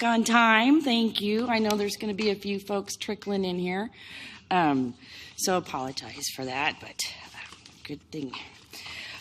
back on time. Thank you. I know there's going to be a few folks trickling in here, so apologize for that, but good thing.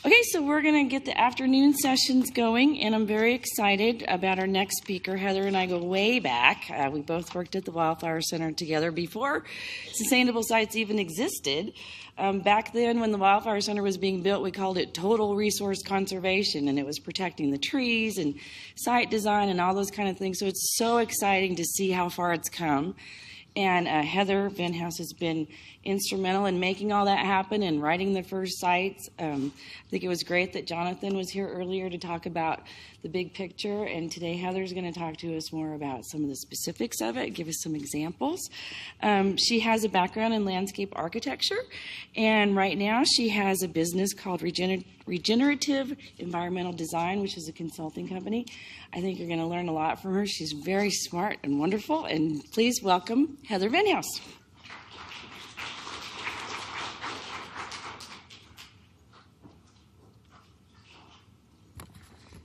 Okay, so we're going to get the afternoon sessions going, and I'm very excited about our next speaker. Heather and I go way back. We both worked at the Wildflower Center together before sustainable sites even existed. Back then, when the Wildflower Center was being built, we called it total resource conservation, and it was protecting the trees and site design and all those kind of things. So it's so exciting to see how far it's come. And Heather Venhaus has been instrumental in making all that happen and writing the first sites. I think it was great that Jonathan was here earlier to talk about the big picture, and today Heather's going to talk to us more about some of the specifics of it, give us some examples. She has a background in landscape architecture, and right now she has a business called Regenerative Environmental Design, which is a consulting company. I think you're going to learn a lot from her. She's very smart and wonderful, and please welcome Heather Venhaus.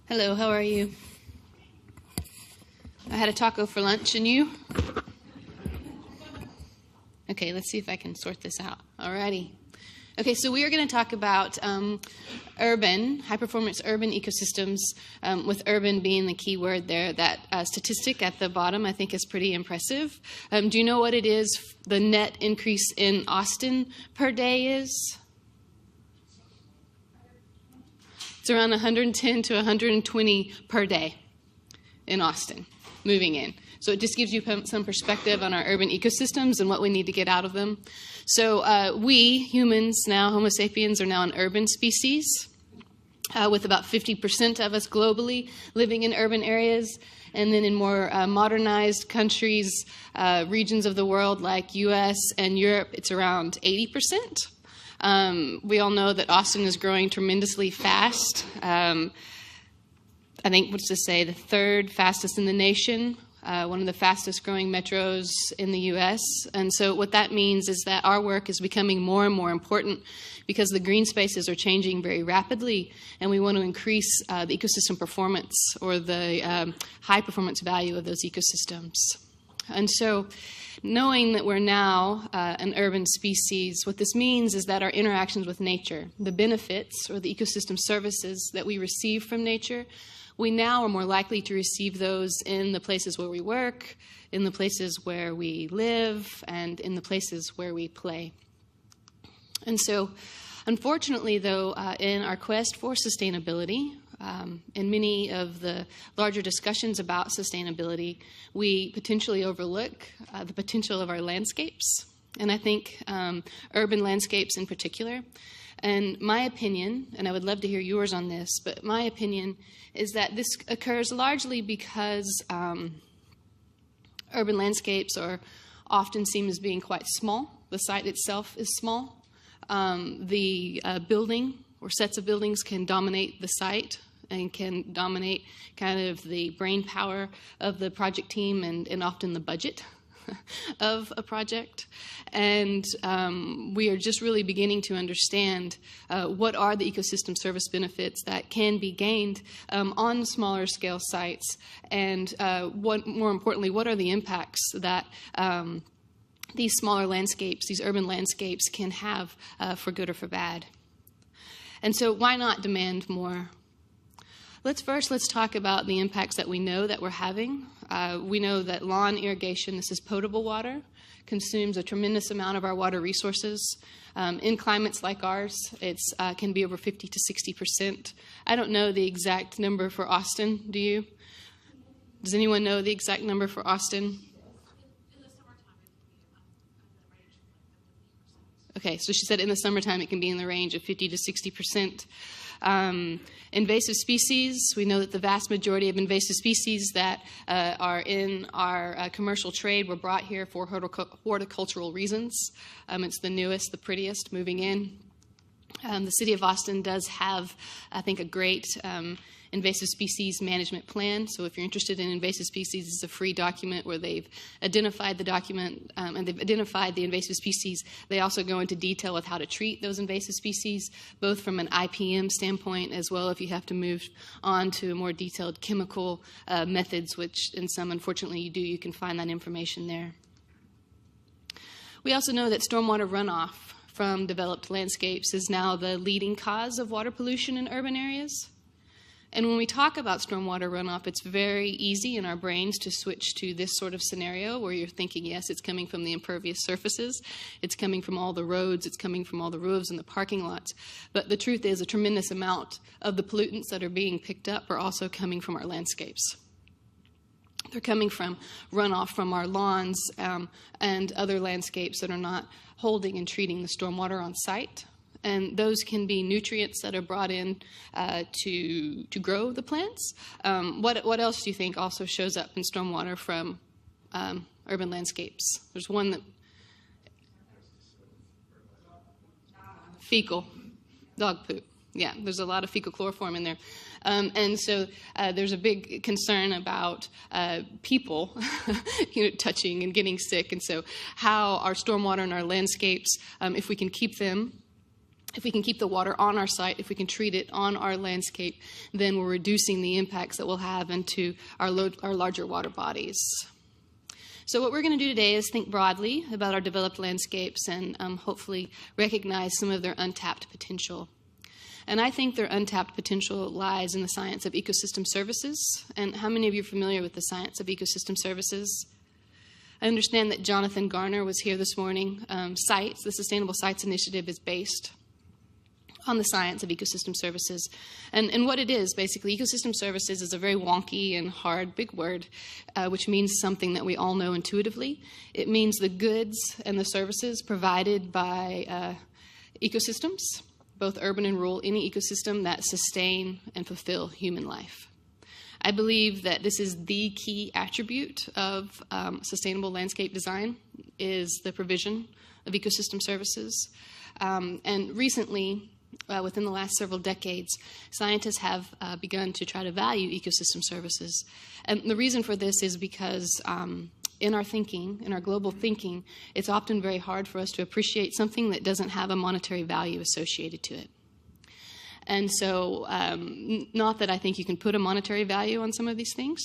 Hello, how are you? I had a taco for lunch, and you? Okay, let's see if I can sort this out. Alrighty. Okay, so we are going to talk about high-performance urban ecosystems, with urban being the key word there. That statistic at the bottom I think is pretty impressive. Do you know what it is the net increase in Austin per day is? It's around 110 to 120 per day in Austin, moving in. So it just gives you some perspective on our urban ecosystems and what we need to get out of them. So we, humans now, Homo sapiens, are now an urban species, with about 50% of us globally living in urban areas. And then in more modernized countries, regions of the world like US and Europe, it's around 80%. We all know that Austin is growing tremendously fast. I think, what's to say, the third fastest in the nation, one of the fastest growing metros in the U.S. And so what that means is that our work is becoming more and more important because the green spaces are changing very rapidly, and we want to increase the ecosystem performance or the high performance value of those ecosystems. And so knowing that we're now an urban species, what this means is that our interactions with nature, the benefits or the ecosystem services that we receive from nature, we now are more likely to receive those in the places where we work, in the places where we live, and in the places where we play. And so, unfortunately, though, in our quest for sustainability, in many of the larger discussions about sustainability, we potentially overlook the potential of our landscapes, and I think urban landscapes in particular. And my opinion, and I would love to hear yours on this, but my opinion is that this occurs largely because urban landscapes are often seen as being quite small. The site itself is small. The building or sets of buildings can dominate the site and can dominate kind of the brain power of the project team and often the budget of a project. And we are just really beginning to understand what are the ecosystem service benefits that can be gained on smaller scale sites, and more importantly, what are the impacts that these smaller landscapes, these urban landscapes, can have for good or for bad. And so why not demand more? Let's talk about the impacts that we know that we're having. We know that lawn irrigation, this is potable water, consumes a tremendous amount of our water resources. In climates like ours, it can be over 50 to 60%. I don't know the exact number for Austin. Do you? Does anyone know the exact number for Austin? Okay, so she said in the summertime it can be in the range of 50 to 60%. Invasive species, we know that the vast majority of invasive species that are in our commercial trade were brought here for horticultural reasons. It's the newest, the prettiest moving in. The city of Austin does have, I think, a great invasive species management plan. So if you're interested in invasive species, it's a free document where they've identified the document and they've identified the invasive species. They also go into detail with how to treat those invasive species, both from an IPM standpoint as well if you have to move on to more detailed chemical methods, which in some, unfortunately, you do. You can find that information there. We also know that stormwater runoff from developed landscapes is now the leading cause of water pollution in urban areas. And when we talk about stormwater runoff, it's very easy in our brains to switch to this sort of scenario where you're thinking, yes, it's coming from the impervious surfaces, it's coming from all the roads, it's coming from all the roofs and the parking lots. But the truth is a tremendous amount of the pollutants that are being picked up are also coming from our landscapes. They're coming from runoff from our lawns and other landscapes that are not holding and treating the stormwater on site. And those can be nutrients that are brought in to grow the plants. What else do you think also shows up in stormwater from urban landscapes? There's one that... Fecal. Dog poop. Yeah, there's a lot of fecal chloroform in there. And so there's a big concern about people touching and getting sick. And so how our stormwater and our landscapes, if we can keep them, if we can keep the water on our site, if we can treat it on our landscape, then we're reducing the impacts that we'll have into our larger water bodies. So what we're going to do today is think broadly about our developed landscapes and hopefully recognize some of their untapped potential. And I think their untapped potential lies in the science of ecosystem services. And how many of you are familiar with the science of ecosystem services? I understand that Jonathan Garner was here this morning. SITES, the Sustainable Sites Initiative, is based on the science of ecosystem services. And what it is, basically, ecosystem services is a very wonky and hard big word, which means something that we all know intuitively. It means the goods and the services provided by ecosystems, both urban and rural, any ecosystem that sustain and fulfill human life. I believe that this is the key attribute of sustainable landscape design, is the provision of ecosystem services. And recently, within the last several decades, scientists have begun to try to value ecosystem services. And the reason for this is because in our thinking, in our global thinking, it's often very hard for us to appreciate something that doesn't have a monetary value associated to it. And so, not that I think you can put a monetary value on some of these things.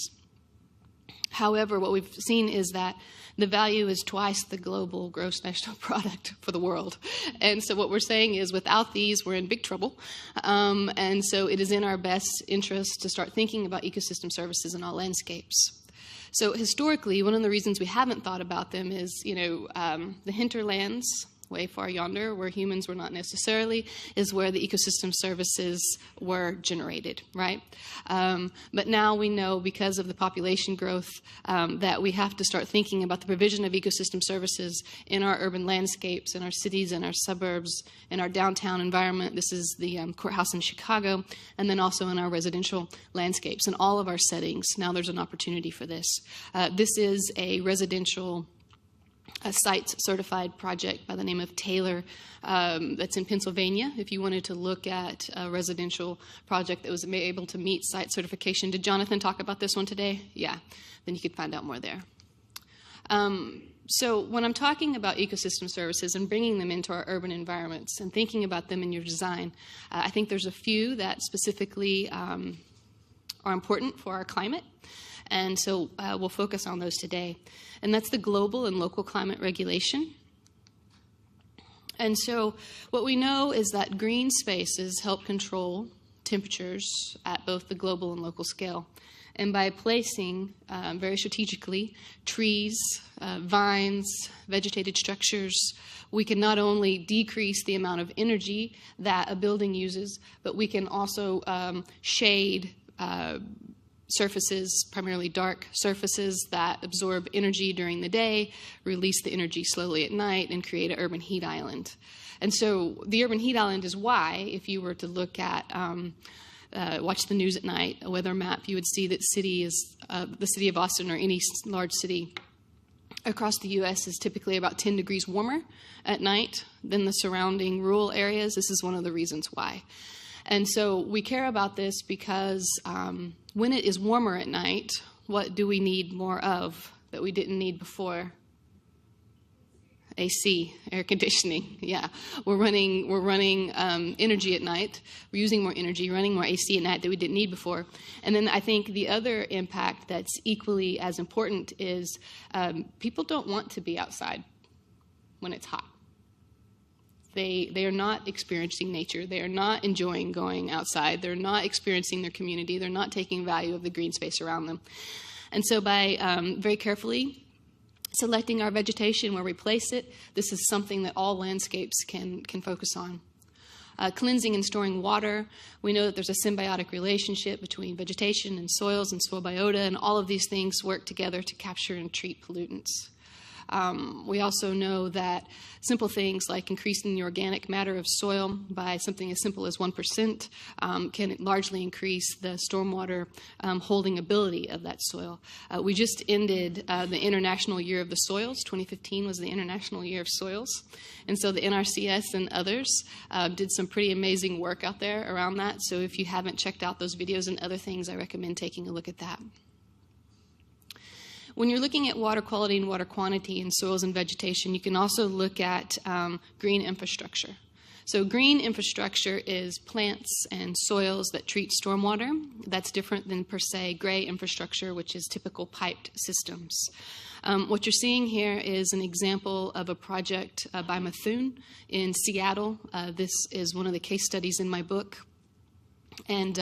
However, what we've seen is that the value is twice the global gross national product for the world. And so what we're saying is without these, we're in big trouble. And so it is in our best interest to start thinking about ecosystem services in all landscapes. So historically, one of the reasons we haven't thought about them is, the hinterlands, way far yonder, where humans were not necessarily, is where the ecosystem services were generated, right? But now we know, because of the population growth, that we have to start thinking about the provision of ecosystem services in our urban landscapes, in our cities, in our suburbs, in our downtown environment. This is the courthouse in Chicago, and then also in our residential landscapes. In all of our settings, now there's an opportunity for this. This is a residential site certified project by the name of Taylor that's in Pennsylvania. If you wanted to look at a residential project that was able to meet site certification. Did Jonathan talk about this one today? Yeah, then you could find out more there. So when I'm talking about ecosystem services and bringing them into our urban environments and thinking about them in your design, I think there's a few that specifically are important for our climate. And so we'll focus on those today. And that's the global and local climate regulation. And so what we know is that green spaces help control temperatures at both the global and local scale. And by placing, very strategically, trees, vines, vegetated structures, we can not only decrease the amount of energy that a building uses, but we can also shade surfaces, primarily dark surfaces that absorb energy during the day, release the energy slowly at night, and create an urban heat island. And so the urban heat island is why, if you were to look at, watch the news at night, a weather map, you would see that the city of Austin, or any large city across the U.S., is typically about 10 degrees warmer at night than the surrounding rural areas. This is one of the reasons why. And so we care about this because when it is warmer at night, what do we need more of that we didn't need before? AC, air conditioning. Yeah, we're running energy at night. We're using more energy, running more AC at night that we didn't need before. And then I think the other impact that's equally as important is people don't want to be outside when it's hot. They are not experiencing nature. They are not enjoying going outside. They're not experiencing their community. They're not taking value of the green space around them. And so by very carefully selecting our vegetation where we place it, this is something that all landscapes can focus on. Cleansing and storing water. We know that there's a symbiotic relationship between vegetation and soils and soil biota, and all of these things work together to capture and treat pollutants. We also know that simple things like increasing the organic matter of soil by something as simple as 1% can largely increase the stormwater holding ability of that soil. We just ended the International Year of the Soils. 2015 was the International Year of Soils. And so the NRCS and others did some pretty amazing work out there around that. So if you haven't checked out those videos and other things, I recommend taking a look at that. When you're looking at water quality and water quantity in soils and vegetation, you can also look at green infrastructure. So green infrastructure is plants and soils that treat stormwater. That's different than, per se, gray infrastructure, which is typical piped systems. What you're seeing here is an example of a project by Methuen in Seattle. This is one of the case studies in my book. And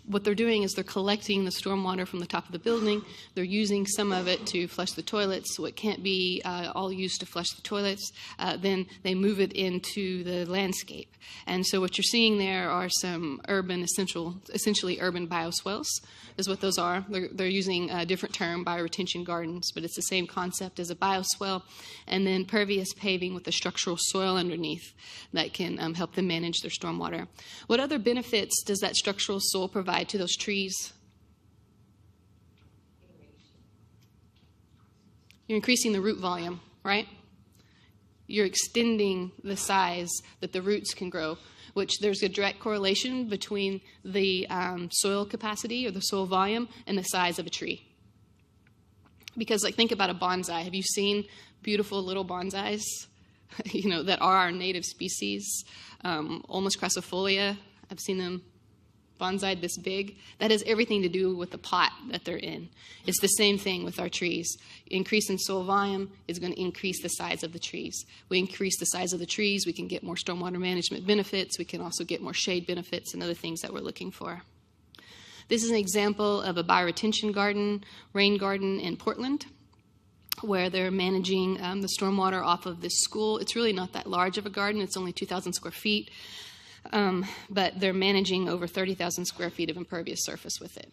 what they're doing is they're collecting the stormwater from the top of the building. They're using some of it to flush the toilets. So it can't be all used to flush the toilets. Then they move it into the landscape. And so what you're seeing there are some urban, essentially urban bioswales is what those are. They're using a different term, bioretention gardens, but it's the same concept as a bioswale. And then pervious paving with the structural soil underneath that can help them manage their stormwater. What other benefits does that structural soil provide to those trees? You're increasing the root volume, right? You're extending the size that the roots can grow, which there's a direct correlation between the soil capacity or the soil volume and the size of a tree. Because, like, think about a bonsai. Have you seen beautiful little bonsais, that are our native species? Ulmus crassifolia, I've seen them bonsai this big. That has everything to do with the pot that they're in. It's the same thing with our trees. Increase in soil volume is going to increase the size of the trees. We increase the size of the trees, we can get more stormwater management benefits. We can also get more shade benefits and other things that we're looking for. This is an example of a bioretention garden, rain garden in Portland, where they're managing the stormwater off of this school. It's really not that large of a garden. It's only 2,000 square feet. But they're managing over 30,000 square feet of impervious surface with it.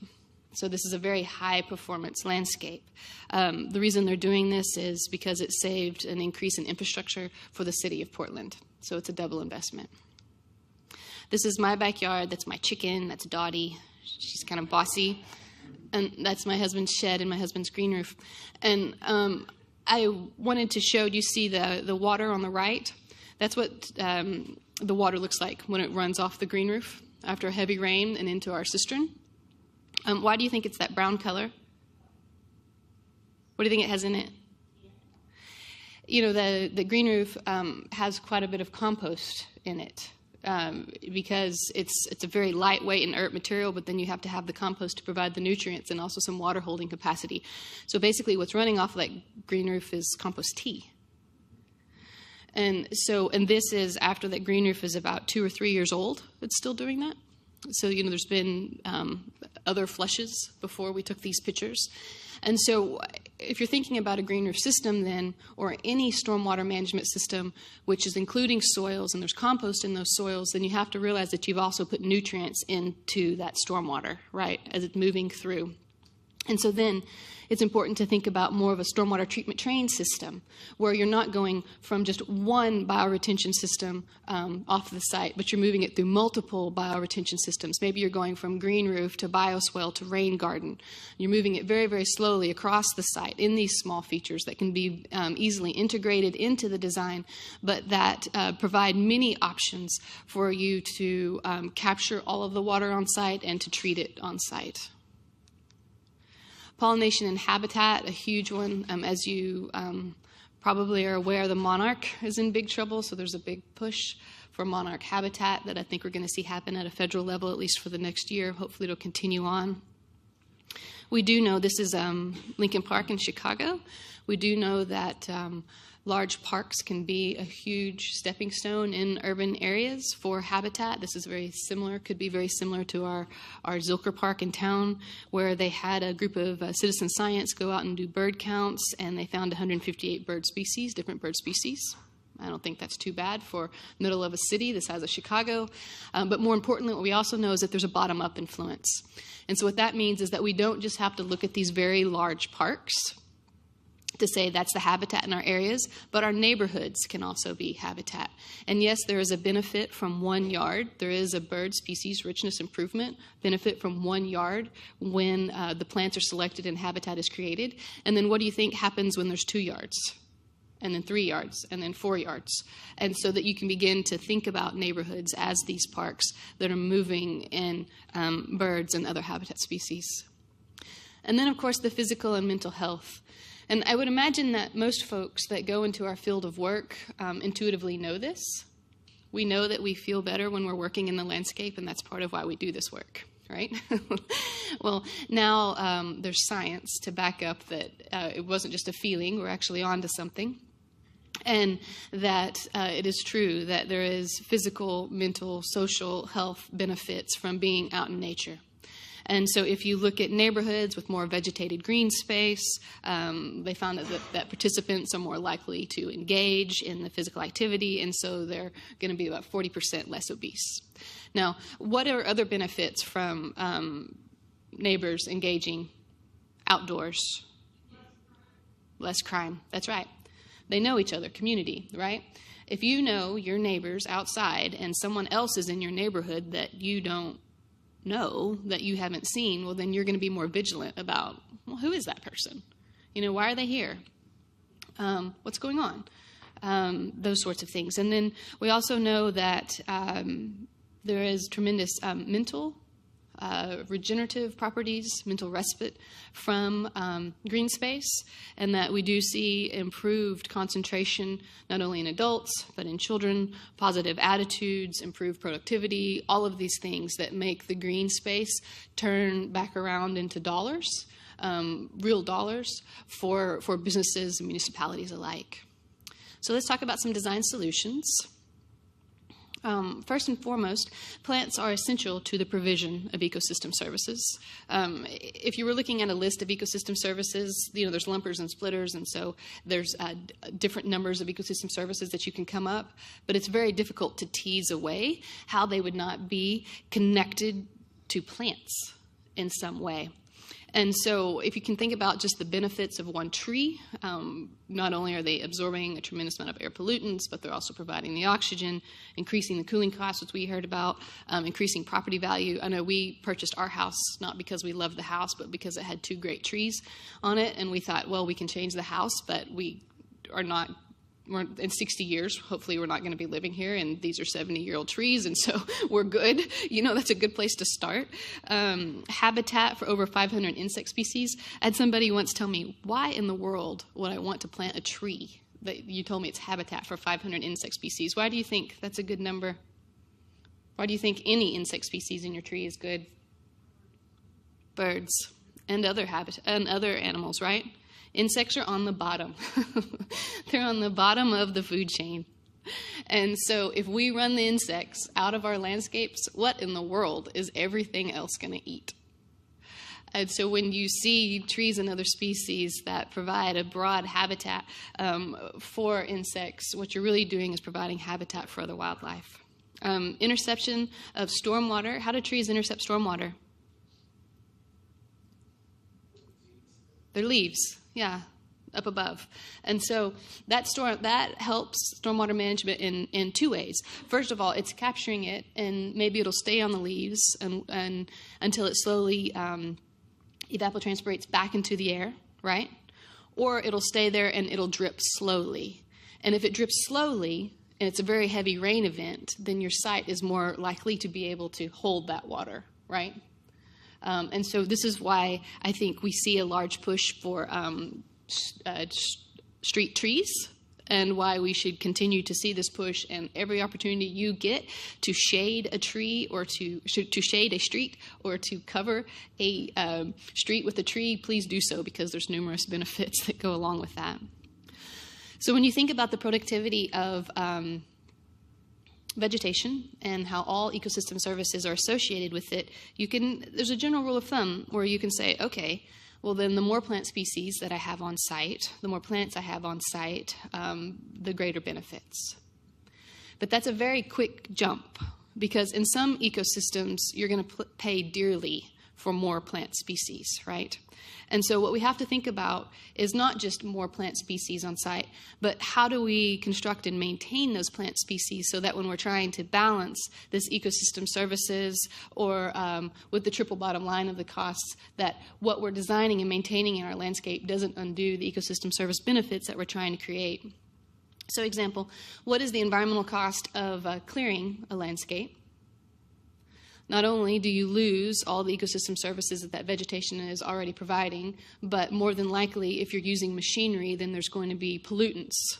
So this is a very high-performance landscape. The reason they're doing this is because it saved an increase in infrastructure for the city of Portland. So it's a double investment. This is my backyard. That's my chicken. That's Dottie. She's kind of bossy. And that's my husband's shed and my husband's green roof. And I wanted to show, do you see the water on the right? That's what the water looks like when it runs off the green roof after a heavy rain and into our cistern. Why do you think it's that brown color? What do you think it has in it? The green roof has quite a bit of compost in it because it's a very lightweight and inert material, but then you have to have the compost to provide the nutrients and also some water holding capacity. So basically what's running off of that green roof is compost tea. And this is after that green roof is about 2 or 3 years old. It's still doing that. So, there's been other flushes before we took these pictures. And so if you're thinking about a green roof system then, or any stormwater management system, which is including soils and there's compost in those soils, then you have to realize that you've also put nutrients into that stormwater, right, as it's moving through. And so then it's important to think about more of a stormwater treatment train system where you're not going from just one bioretention system off the site, but you're moving it through multiple bioretention systems. Maybe you're going from green roof to bioswale to rain garden. You're moving it very, very slowly across the site in these small features that can be easily integrated into the design, but that provide many options for you to capture all of the water on site and to treat it on site. Pollination and habitat, a huge one. As you probably are aware, the monarch is in big trouble, so there's a big push for monarch habitat that I think we're going to see happen at a federal level, at least for the next year. Hopefully it'll continue on. We do know, this is Lincoln Park in Chicago. We do know that large parks can be a huge stepping stone in urban areas for habitat. This is very similar, could be very similar to our Zilker Park in town, where they had a group of citizen science go out and do bird counts, and they found 158 bird species, different bird species. I don't think that's too bad for middle of a city the size of Chicago. But more importantly, what we also know is that there's a bottom-up influence. And so what that means is that we don't just have to look at these very large parks to say that's the habitat in our areas, but our neighborhoods can also be habitat. And yes, there is a benefit from 1 yard. There is a bird species richness improvement benefit from 1 yard when the plants are selected and habitat is created. And then what do you think happens when there's 2 yards? And then 3 yards, and then 4 yards. And so that you can begin to think about neighborhoods as these parks that are moving in birds and other habitat species. And then, of course, the physical and mental health. And I would imagine that most folks that go into our field of work intuitively know this. We know that we feel better when we're working in the landscape, and that's part of why we do this work, right? Well, now there's science to back up that it wasn't just a feeling, we're actually onto something. And that it is true that there is physical, mental, social health benefits from being out in nature. And so if you look at neighborhoods with more vegetated green space, they found that participants are more likely to engage in the physical activity, and so they're going to be about 40% less obese. Now, what are other benefits from neighbors engaging outdoors? Less crime. That's right. They know each other, community, right? If you know your neighbors outside and someone else is in your neighborhood that you don't know, that you haven't seen, well, then you're going to be more vigilant about, well, who is that person? You know, why are they here? What's going on? Those sorts of things. And then we also know that there is tremendous mental regenerative properties, mental respite from green space, and that we do see improved concentration not only in adults but in children, positive attitudes, improved productivity, all of these things that make the green space turn back around into dollars, real dollars for businesses and municipalities alike. So let's talk about some design solutions. First and foremost, plants are essential to the provision of ecosystem services. If you were looking at a list of ecosystem services, you know, there's lumpers and splitters, and so there's different numbers of ecosystem services that you can come up, but it's very difficult to tease away how they would not be connected to plants in some way. And so if you can think about just the benefits of one tree, not only are they absorbing a tremendous amount of air pollutants, but they're also providing the oxygen, increasing the cooling costs, which we heard about, increasing property value. I know we purchased our house not because we loved the house, but because it had 2 great trees on it. And we thought, well, we can change the house, but we're in 60 years, hopefully we're not going to be living here, and these are 70-year-old trees, and so we're good. You know, that's a good place to start. Habitat for over 500 insect species. I had somebody once tell me, why in the world would I want to plant a tree? That you told me it's habitat for 500 insect species. Why do you think that's a good number? Why do you think any insect species in your tree is good? Birds and other animals, right? Insects are on the bottom. They're on the bottom of the food chain. And so if we run the insects out of our landscapes, what in the world is everything else going to eat? And so when you see trees and other species that provide a broad habitat for insects, what you're really doing is providing habitat for other wildlife. Interception of stormwater. How do trees intercept stormwater? Their leaves, yeah, up above. And so that helps stormwater management in two ways. First of all, it's capturing it, and maybe it'll stay on the leaves and until it slowly evapotranspirates back into the air, right? Or it'll stay there and it'll drip slowly. And if it drips slowly, and it's a very heavy rain event, then your site is more likely to be able to hold that water, right? And so this is why I think we see a large push for street trees, and why we should continue to see this push, and every opportunity you get to shade a tree or to shade a street or to cover a street with a tree, please do so, because there's numerous benefits that go along with that. So when you think about the productivity of vegetation and how all ecosystem services are associated with it, there's a general rule of thumb where you can say, okay, well then the more plant species that I have on site, the more plants I have on site, the greater benefits. But that's a very quick jump, because in some ecosystems you're going to pay dearly for more plant species, right? And so what we have to think about is not just more plant species on site, but how do we construct and maintain those plant species so that when we're trying to balance this ecosystem services or with the triple bottom line of the costs, that what we're designing and maintaining in our landscape doesn't undo the ecosystem service benefits that we're trying to create. So example, what is the environmental cost of clearing a landscape? Not only do you lose all the ecosystem services that vegetation is already providing, but more than likely, if you're using machinery, then there's going to be pollutants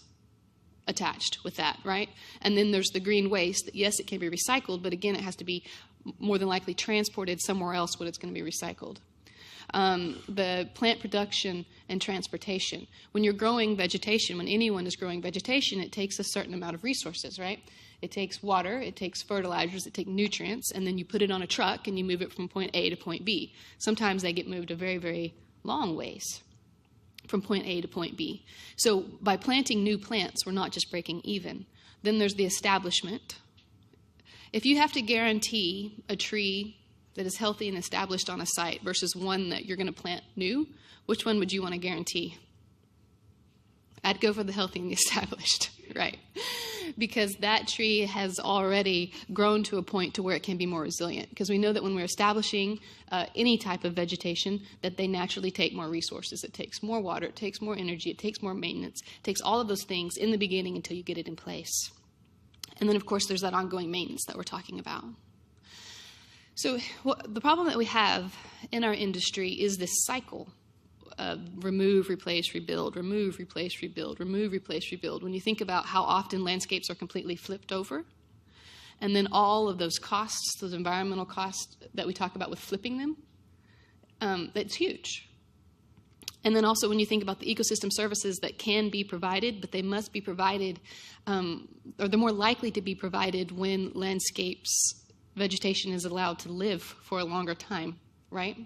attached with that, right? And then there's the green waste. Yes, it can be recycled, but again, it has to be more than likely transported somewhere else where it's going to be recycled. The plant production and transportation. When you're growing vegetation, when anyone is growing vegetation, it takes a certain amount of resources, right? It takes water, it takes fertilizers, it takes nutrients, and then you put it on a truck and you move it from point A to point B. Sometimes they get moved a very, very long ways from point A to point B. So by planting new plants, we're not just breaking even. Then there's the establishment. If you have to guarantee a tree that is healthy and established on a site versus one that you're going to plant new, which one would you want to guarantee? I'd go for the healthy and the established, right? Because that tree has already grown to a point to where it can be more resilient. Because we know that when we're establishing any type of vegetation, that they naturally take more resources. It takes more water, it takes more energy, it takes more maintenance, it takes all of those things in the beginning until you get it in place. And then, of course, there's that ongoing maintenance that we're talking about. So the problem that we have in our industry is this cycle. Remove, replace, rebuild, remove, replace, rebuild, remove, replace, rebuild. When you think about how often landscapes are completely flipped over, and then all of those costs, those environmental costs that we talk about with flipping them, that's huge. And then also when you think about the ecosystem services that can be provided, but they must be provided, or they're more likely to be provided when landscapes, vegetation is allowed to live for a longer time, right?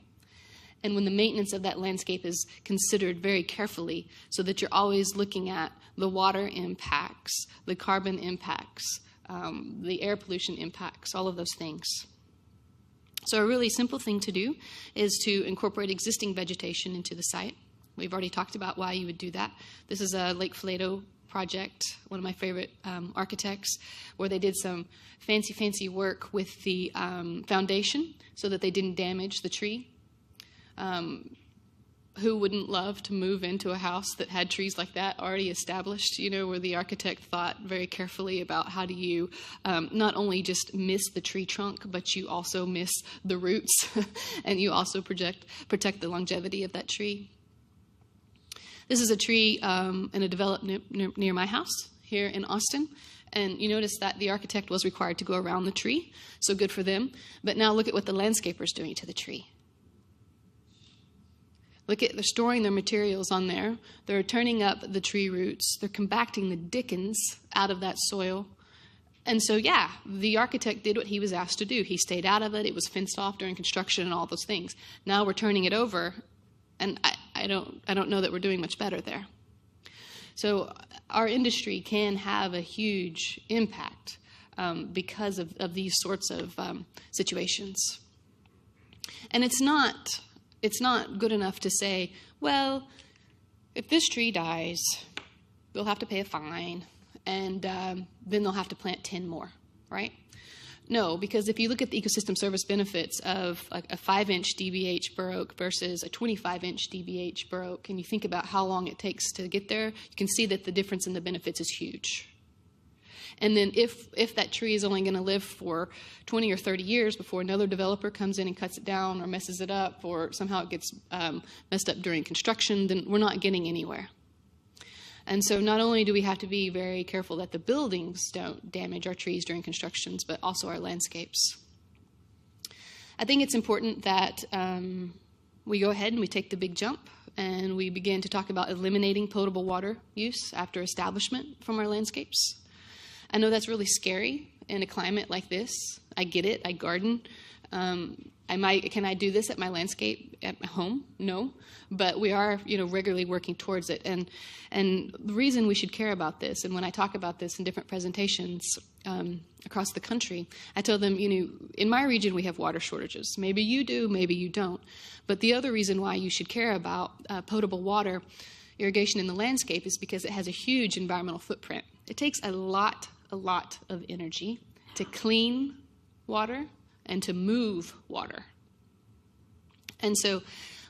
And when the maintenance of that landscape is considered very carefully so that you're always looking at the water impacts, the carbon impacts, the air pollution impacts, all of those things. So a really simple thing to do is to incorporate existing vegetation into the site. We've already talked about why you would do that. This is a Lake Flato project, one of my favorite architects, where they did some fancy work with the foundation so that they didn't damage the tree. Who wouldn't love to move into a house that had trees like that already established, you know, where the architect thought very carefully about how do you not only just miss the tree trunk, but you also miss the roots and you also protect the longevity of that tree. This is a tree in a development near my house here in Austin. And you notice that the architect was required to go around the tree, so good for them. But now look at what the landscaper's doing to the tree. They're storing their materials on there. They're turning up the tree roots. They're compacting the dickens out of that soil. And so, yeah, the architect did what he was asked to do. He stayed out of it. It was fenced off during construction and all those things. Now we're turning it over, and I don't know that we're doing much better there. So our industry can have a huge impact because of these sorts of situations. And it's not good enough to say, well, if this tree dies, they'll have to pay a fine, and then they'll have to plant 10 more, right? No, because if you look at the ecosystem service benefits of a 5-inch DBH bur oak versus a 25-inch DBH bur oak, and you think about how long it takes to get there, you can see that the difference in the benefits is huge. And then if that tree is only going to live for 20 or 30 years before another developer comes in and cuts it down or messes it up or somehow it gets messed up during construction, then we're not getting anywhere. And so not only do we have to be very careful that the buildings don't damage our trees during constructions, but also our landscapes. I think it's important that we go ahead and we take the big jump and we begin to talk about eliminating potable water use after establishment from our landscapes. I know that's really scary in a climate like this. I get it. I garden. Can I do this at my landscape at my home? No, but we are, regularly working towards it. And the reason we should care about this, and when I talk about this in different presentations across the country, I tell them, in my region we have water shortages. Maybe you do, maybe you don't. But the other reason why you should care about potable water irrigation in the landscape is because it has a huge environmental footprint. It takes a lot of energy to clean water and to move water. And so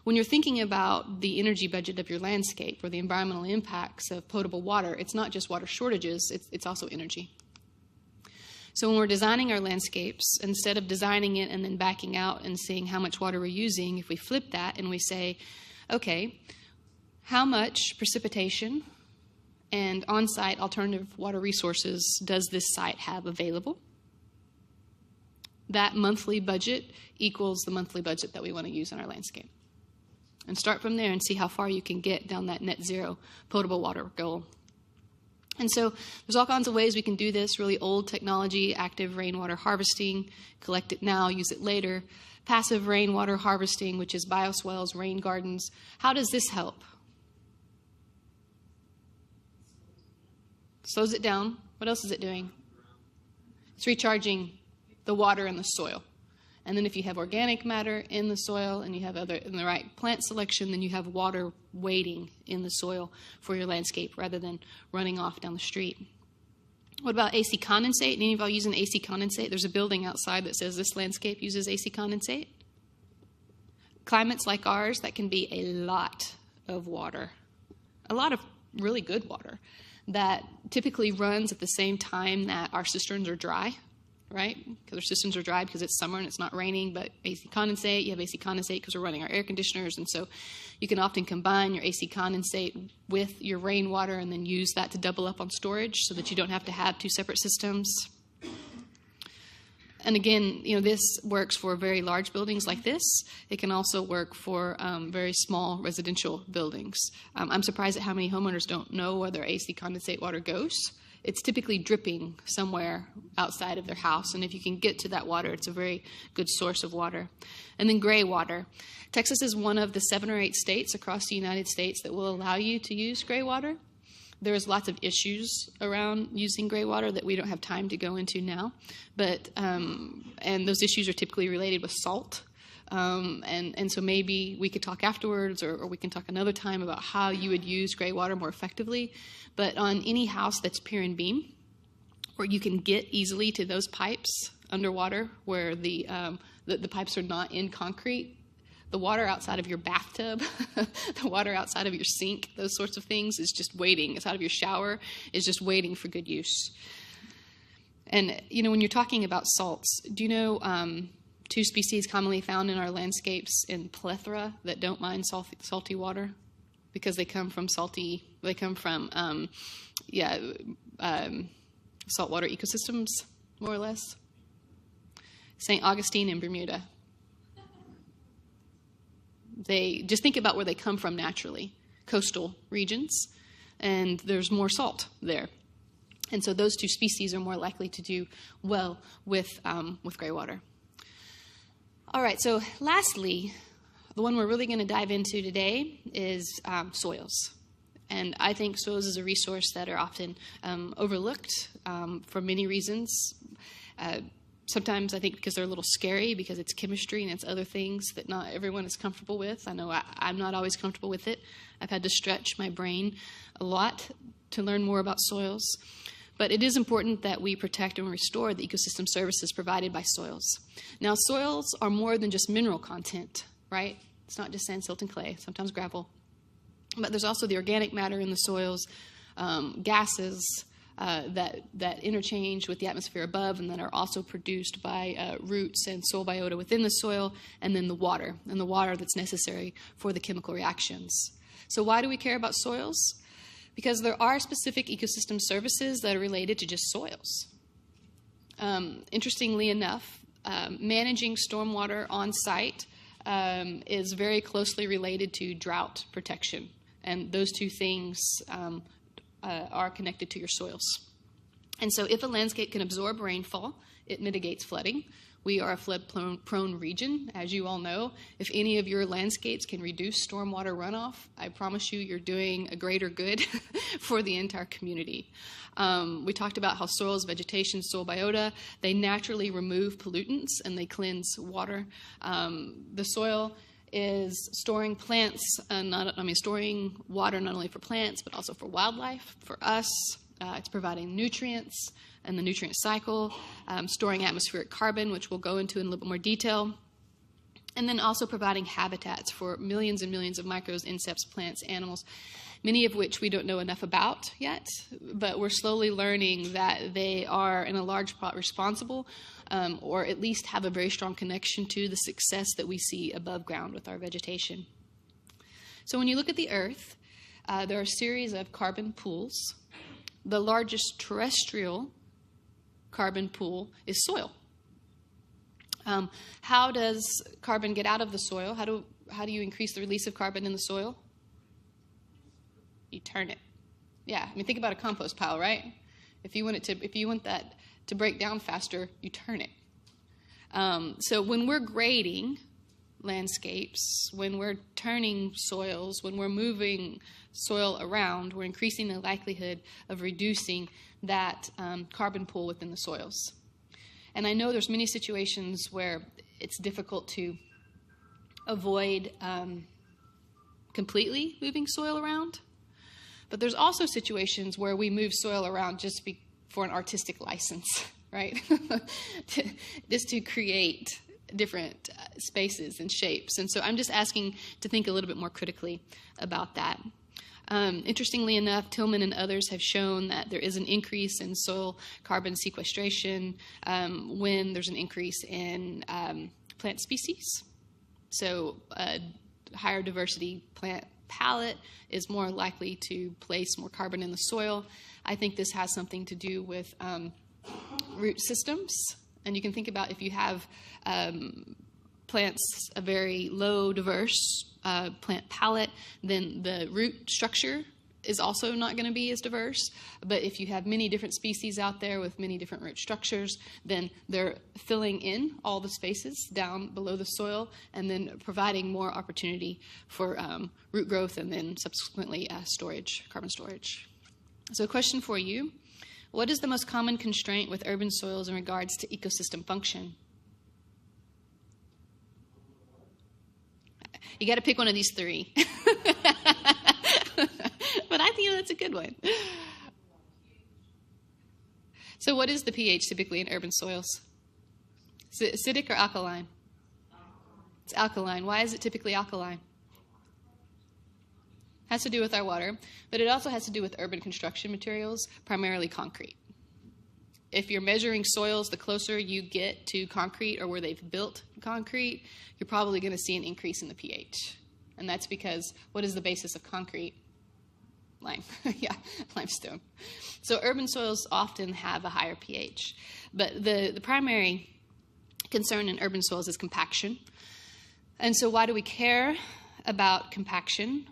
when you're thinking about the energy budget of your landscape or the environmental impacts of potable water, it's not just water shortages, it's also energy. So when we're designing our landscapes, instead of designing it and then backing out and seeing how much water we're using, if we flip that and we say, okay, how much precipitation and on-site alternative water resources does this site have available? That monthly budget equals the monthly budget that we want to use in our landscape. And start from there and see how far you can get down that net zero potable water goal. And so there's all kinds of ways we can do this. Really old technology, active rainwater harvesting, collect it now, use it later. Passive rainwater harvesting, which is bioswales, rain gardens. How does this help? Slows it down. What else is it doing? It's recharging the water in the soil. And then if you have organic matter in the soil and you have in the right plant selection, then you have water waiting in the soil for your landscape rather than running off down the street. What about AC condensate? Any of y'all using AC condensate? There's a building outside that says this landscape uses AC condensate. Climates like ours, that can be a lot of water, a lot of really good water that typically runs at the same time that our cisterns are dry, right? Because our cisterns are dry because it's summer and it's not raining, but AC condensate, you have AC condensate because we're running our air conditioners, and so you can often combine your AC condensate with your rainwater and then use that to double up on storage so that you don't have to have two separate systems. And again, this works for very large buildings like this. It can also work for very small residential buildings. I'm surprised at how many homeowners don't know where their AC condensate water goes. It's typically dripping somewhere outside of their house, and if you can get to that water, it's a very good source of water. And then Greywater. Texas is one of the 7 or 8 states across the United States that will allow you to use Greywater. There's lots of issues around using Greywater that we don't have time to go into now, but and those issues are typically related with salt. And so maybe we could talk afterwards or we can talk another time about how you would use Greywater more effectively. But on any house that's pier and beam, where you can get easily to those pipes underwater where the pipes are not in concrete, the water outside of your bathtub, the water outside of your sink, those sorts of things is just waiting. It's out of your shower, is just waiting for good use. And, when you're talking about salts, do you know 2 species commonly found in our landscapes in plethora that don't mind salty water? Because they come from saltwater ecosystems, more or less. St. Augustine and Bermuda. They just think about where they come from naturally, coastal regions, and there's more salt there. And so those 2 species are more likely to do well with Greywater. All right, so lastly, the one we're really going to dive into today is soils. And I think soils is a resource that are often overlooked for many reasons. Sometimes I think because they're a little scary, because it's chemistry and it's other things that not everyone is comfortable with. I know I'm not always comfortable with it. I've had to stretch my brain a lot to learn more about soils. But it is important that we protect and restore the ecosystem services provided by soils. Now, soils are more than just mineral content, right? It's not just sand, silt, and clay, sometimes gravel. But there's also the organic matter in the soils, gases, that interchange with the atmosphere above and that are also produced by roots and soil biota within the soil, and then the water that's necessary for the chemical reactions. So why do we care about soils? Because there are specific ecosystem services that are related to just soils. Interestingly enough, managing stormwater on site is very closely related to drought protection, and those two things are connected to your soils. And so if a landscape can absorb rainfall, it mitigates flooding. We are a flood-prone region, as you all know. If any of your landscapes can reduce stormwater runoff, I promise you you're doing a greater good for the entire community. We talked about how soils, vegetation, soil biota, they naturally remove pollutants and they cleanse water. The soil is storing storing water not only for plants, but also for wildlife, for us. It's providing nutrients and the nutrient cycle, storing atmospheric carbon, which we'll go into in a little bit more detail, and then also providing habitats for millions and millions of microbes, insects, plants, animals, many of which we don't know enough about yet, but we're slowly learning that they are in a large part responsible or at least have a very strong connection to the success that we see above ground with our vegetation. So when you look at the Earth, there are a series of carbon pools. The largest terrestrial carbon pool is soil. How does carbon get out of the soil? How do you increase the release of carbon in the soil? You turn it. Yeah, I mean, think about a compost pile, right? If you want that to break down faster, you turn it. So when we're grading landscapes, when we're turning soils, when we're moving soil around, we're increasing the likelihood of reducing that carbon pool within the soils. And I know there's many situations where it's difficult to avoid completely moving soil around, but there's also situations where we move soil around just for an artistic license, right? Just to create different spaces and shapes. And so I'm just asking to think a little bit more critically about that. Interestingly enough, Tillman and others have shown that there is an increase in soil carbon sequestration when there's an increase in plant species. So a higher diversity plant palette is more likely to place more carbon in the soil. I think this has something to do with root systems. And you can think about if you have plants, a very low diverse plant palette, then the root structure is also not going to be as diverse. But if you have many different species out there with many different root structures, then they're filling in all the spaces down below the soil and then providing more opportunity for root growth and then subsequently carbon storage. So a question for you. What is the most common constraint with urban soils in regards to ecosystem function? You got to pick one of these three. But I think that's a good one. So what is the pH typically in urban soils? Is it acidic or alkaline? It's alkaline. Why is it typically alkaline? Has to do with our water, but it also has to do with urban construction materials, primarily concrete. If you're measuring soils, the closer you get to concrete or where they've built concrete, you're probably going to see an increase in the pH. And that's because what is the basis of concrete? Lime. Yeah, limestone. So urban soils often have a higher pH. But the primary concern in urban soils is compaction. And so why do we care about compaction?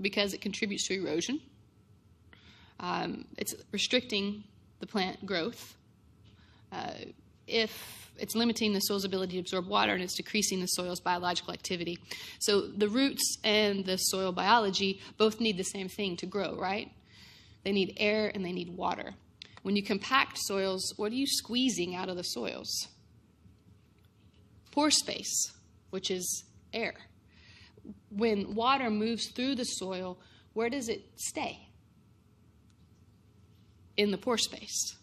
Because it contributes to erosion. It's restricting the plant growth. If it's limiting the soil's ability to absorb water, and it's decreasing the soil's biological activity. So the roots and the soil biology both need the same thing to grow, right? They need air and they need water. When you compact soils, what are you squeezing out of the soils? pore space, which is air. When water moves through the soil, where does it stay? In the pore space.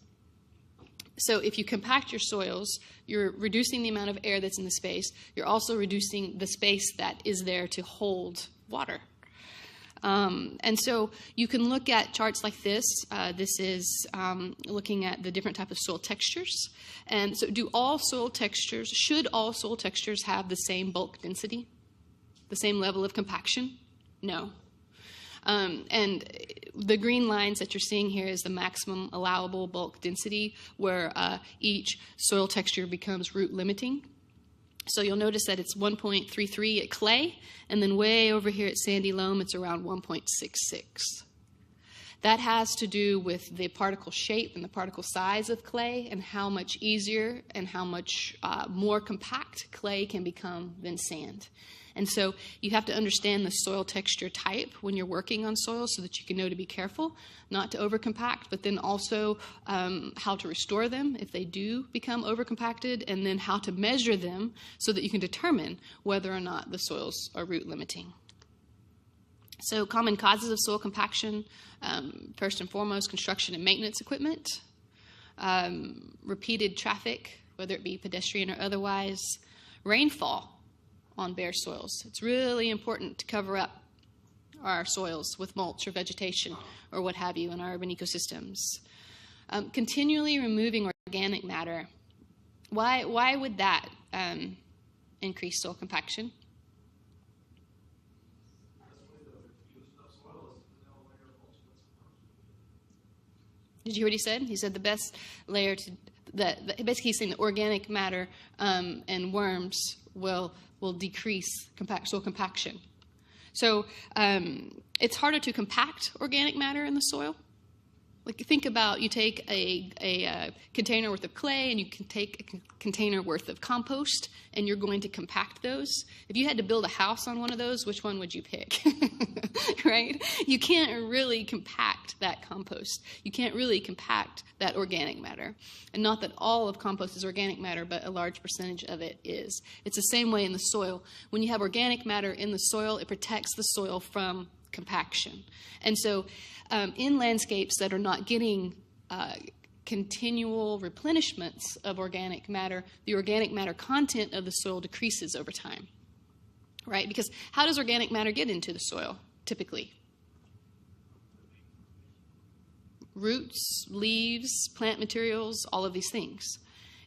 So if you compact your soils, you're reducing the amount of air that's in the space. You're also reducing the space that is there to hold water. And so you can look at charts like this. This is looking at the different type of soil textures. And so should all soil textures have the same bulk density? The same level of compaction? No. And the green lines that you're seeing here is the maximum allowable bulk density, where each soil texture becomes root limiting. So you'll notice that it's 1.33 at clay, and then way over here at sandy loam, it's around 1.66. That has to do with the particle shape and the particle size of clay and how much easier and how much more compact clay can become than sand. And so you have to understand the soil texture type when you're working on soil so that you can know to be careful, not to overcompact, but then also how to restore them if they do become overcompacted, and then how to measure them so that you can determine whether or not the soils are root limiting. So common causes of soil compaction, first and foremost, construction and maintenance equipment, repeated traffic, whether it be pedestrian or otherwise, rainfall on bare soils. It's really important to cover up our soils with mulch or vegetation or what have you in our urban ecosystems. Continually removing organic matter. Why would that increase soil compaction? Did you hear what he said? He said the best layer to basically he's saying that organic matter and worms will decrease soil compaction. So it's harder to compact organic matter in the soil. Like, think about, you take a container worth of clay and you can take a container worth of compost, and you're going to compact those. If you had to build a house on one of those, which one would you pick? Right? You can't really compact that compost. You can't really compact that organic matter. And not that all of compost is organic matter, but a large percentage of it is. It's the same way in the soil. When you have organic matter in the soil, it protects the soil from compaction. And so in landscapes that are not getting continual replenishments of organic matter, the organic matter content of the soil decreases over time, right? Because how does organic matter get into the soil typically? Roots, leaves, plant materials, all of these things.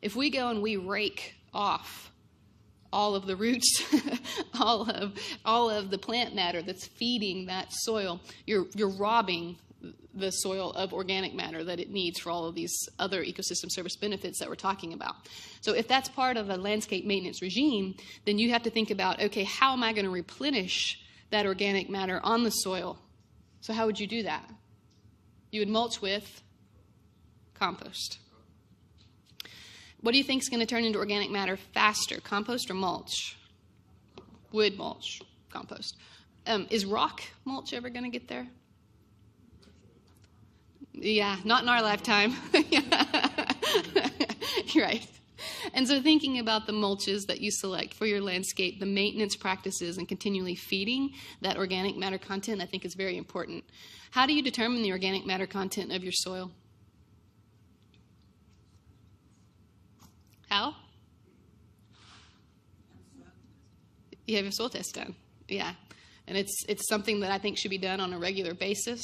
If we go and we rake off all of the roots, all of the plant matter that's feeding that soil, you're robbing the soil of organic matter that it needs for all of these other ecosystem service benefits that we're talking about. So if that's part of a landscape maintenance regime, then you have to think about, okay, how am I going to replenish that organic matter on the soil? So how would you do that? You would mulch with compost. What do you think is going to turn into organic matter faster, compost or mulch? Wood mulch, compost. Is rock mulch ever going to get there? Yeah, not in our lifetime. Right. And so thinking about the mulches that you select for your landscape, the maintenance practices, and continually feeding that organic matter content, I think is very important. How do you determine the organic matter content of your soil? How? You have your soil test done. Yeah. And it's something that I think should be done on a regular basis.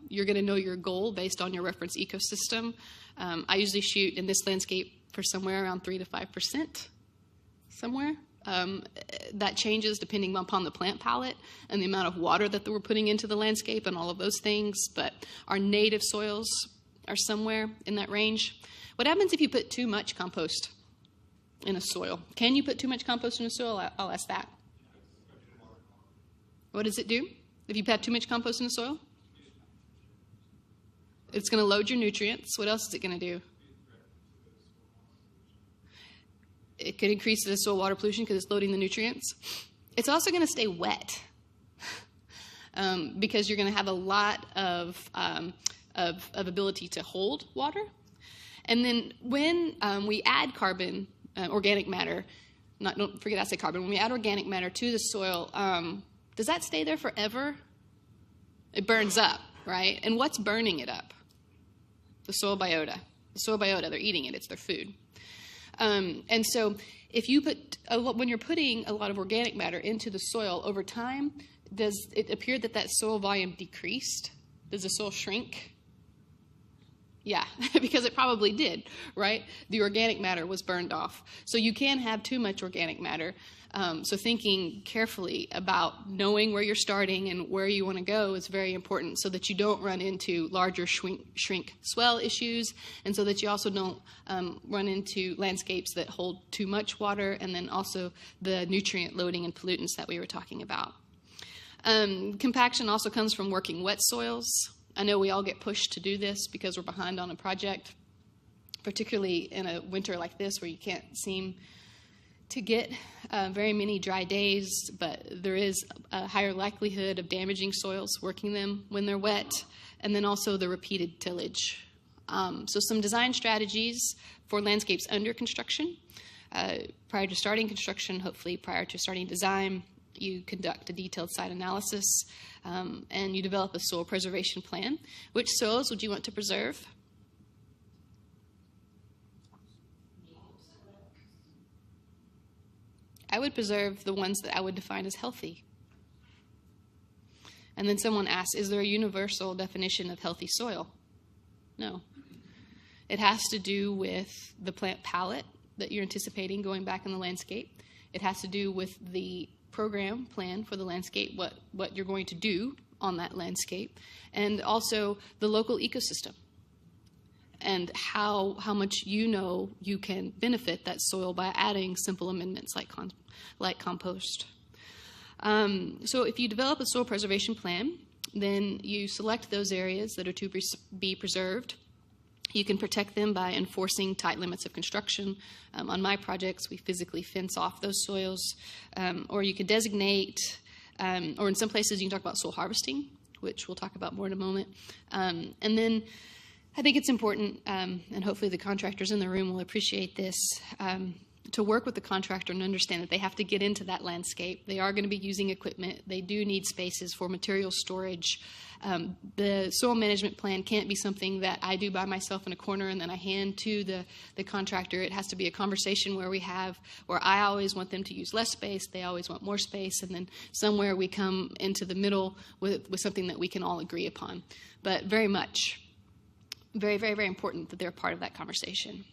You're going to know your goal based on your reference ecosystem. I usually shoot in this landscape for somewhere around 3 to 5%, somewhere. That changes depending upon the plant palette and the amount of water that we're putting into the landscape and all of those things. But our native soils are somewhere in that range. What happens if you put too much compost in a soil? Can you put too much compost in a soil? I'll ask that. What does it do if you have too much compost in the soil? It's going to load your nutrients. What else is it going to do? It could increase the soil water pollution because it's loading the nutrients. It's also going to stay wet because you're going to have a lot of ability to hold water. And then when we add carbon, organic matter, don't forget I say carbon, when we add organic matter to the soil, does that stay there forever? It burns up, right? And what's burning it up? The soil biota. The soil biota, they're eating it, it's their food. And so if you when you're putting a lot of organic matter into the soil over time, does it appear that soil volume decreased? Does the soil shrink? Yeah, because it probably did, right? The organic matter was burned off. So you can have too much organic matter. So thinking carefully about knowing where you're starting and where you want to go is very important so that you don't run into larger shrink swell issues, and so that you also don't run into landscapes that hold too much water, and then also the nutrient loading and pollutants that we were talking about. Compaction also comes from working wet soils. I know we all get pushed to do this because we're behind on a project, particularly in a winter like this where you can't seem to get very many dry days, but there is a higher likelihood of damaging soils working them when they're wet, and then also the repeated tillage. So some design strategies for landscapes under construction. Prior to starting construction, hopefully prior to starting design, you conduct a detailed site analysis, and you develop a soil preservation plan. Which soils would you want to preserve? I would preserve the ones that I would define as healthy. And then someone asks, is there a universal definition of healthy soil? No. It has to do with the plant palette that you're anticipating going back in the landscape. It has to do with the program plan for the landscape, what you're going to do on that landscape, and also the local ecosystem and how much you can benefit that soil by adding simple amendments like compost. So if you develop a soil preservation plan, then you select those areas that are to be preserved. You can protect them by enforcing tight limits of construction. On my projects, we physically fence off those soils. Or you can designate, or in some places you can talk about soil harvesting, which we'll talk about more in a moment. And then I think it's important, and hopefully the contractors in the room will appreciate this, to work with the contractor and understand that they have to get into that landscape. They are going to be using equipment. They do need spaces for material storage. The soil management plan can't be something that I do by myself in a corner and then I hand to the contractor. It has to be a conversation where I always want them to use less space, they always want more space, and then somewhere we come into the middle with something that we can all agree upon. But very very, very important that they're part of that conversation.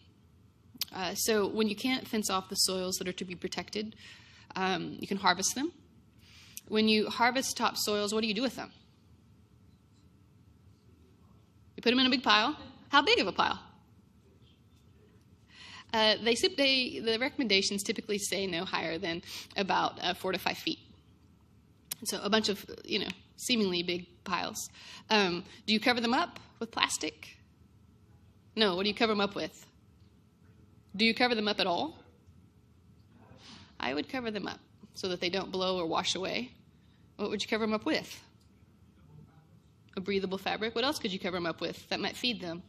So when you can't fence off the soils that are to be protected, you can harvest them. When you harvest topsoils, what do you do with them? You put them in a big pile. How big of a pile? The recommendations typically say no higher than about 4 to 5 feet. So a bunch of, seemingly big piles. Do you cover them up with plastic? No, what do you cover them up with? Do you cover them up at all? I would cover them up so that they don't blow or wash away. What would you cover them up with? A breathable fabric. What else could you cover them up with that might feed them?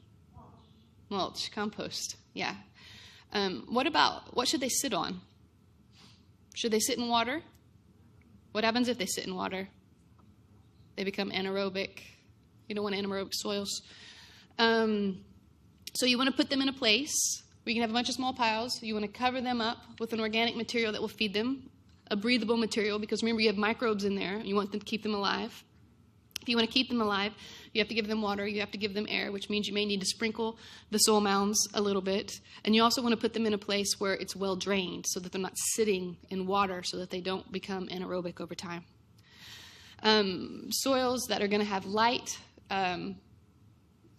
Mulch, compost, yeah. What should they sit on? Should they sit in water? What happens if they sit in water? They become anaerobic. You don't want anaerobic soils. So you want to put them in a place where you can have a bunch of small piles. You want to cover them up with an organic material that will feed them, a breathable material, because remember you have microbes in there. You want them to keep them alive. If you want to keep them alive, you have to give them water, you have to give them air, which means you may need to sprinkle the soil mounds a little bit. And you also want to put them in a place where it's well drained so that they're not sitting in water so that they don't become anaerobic over time. Soils that are going to have light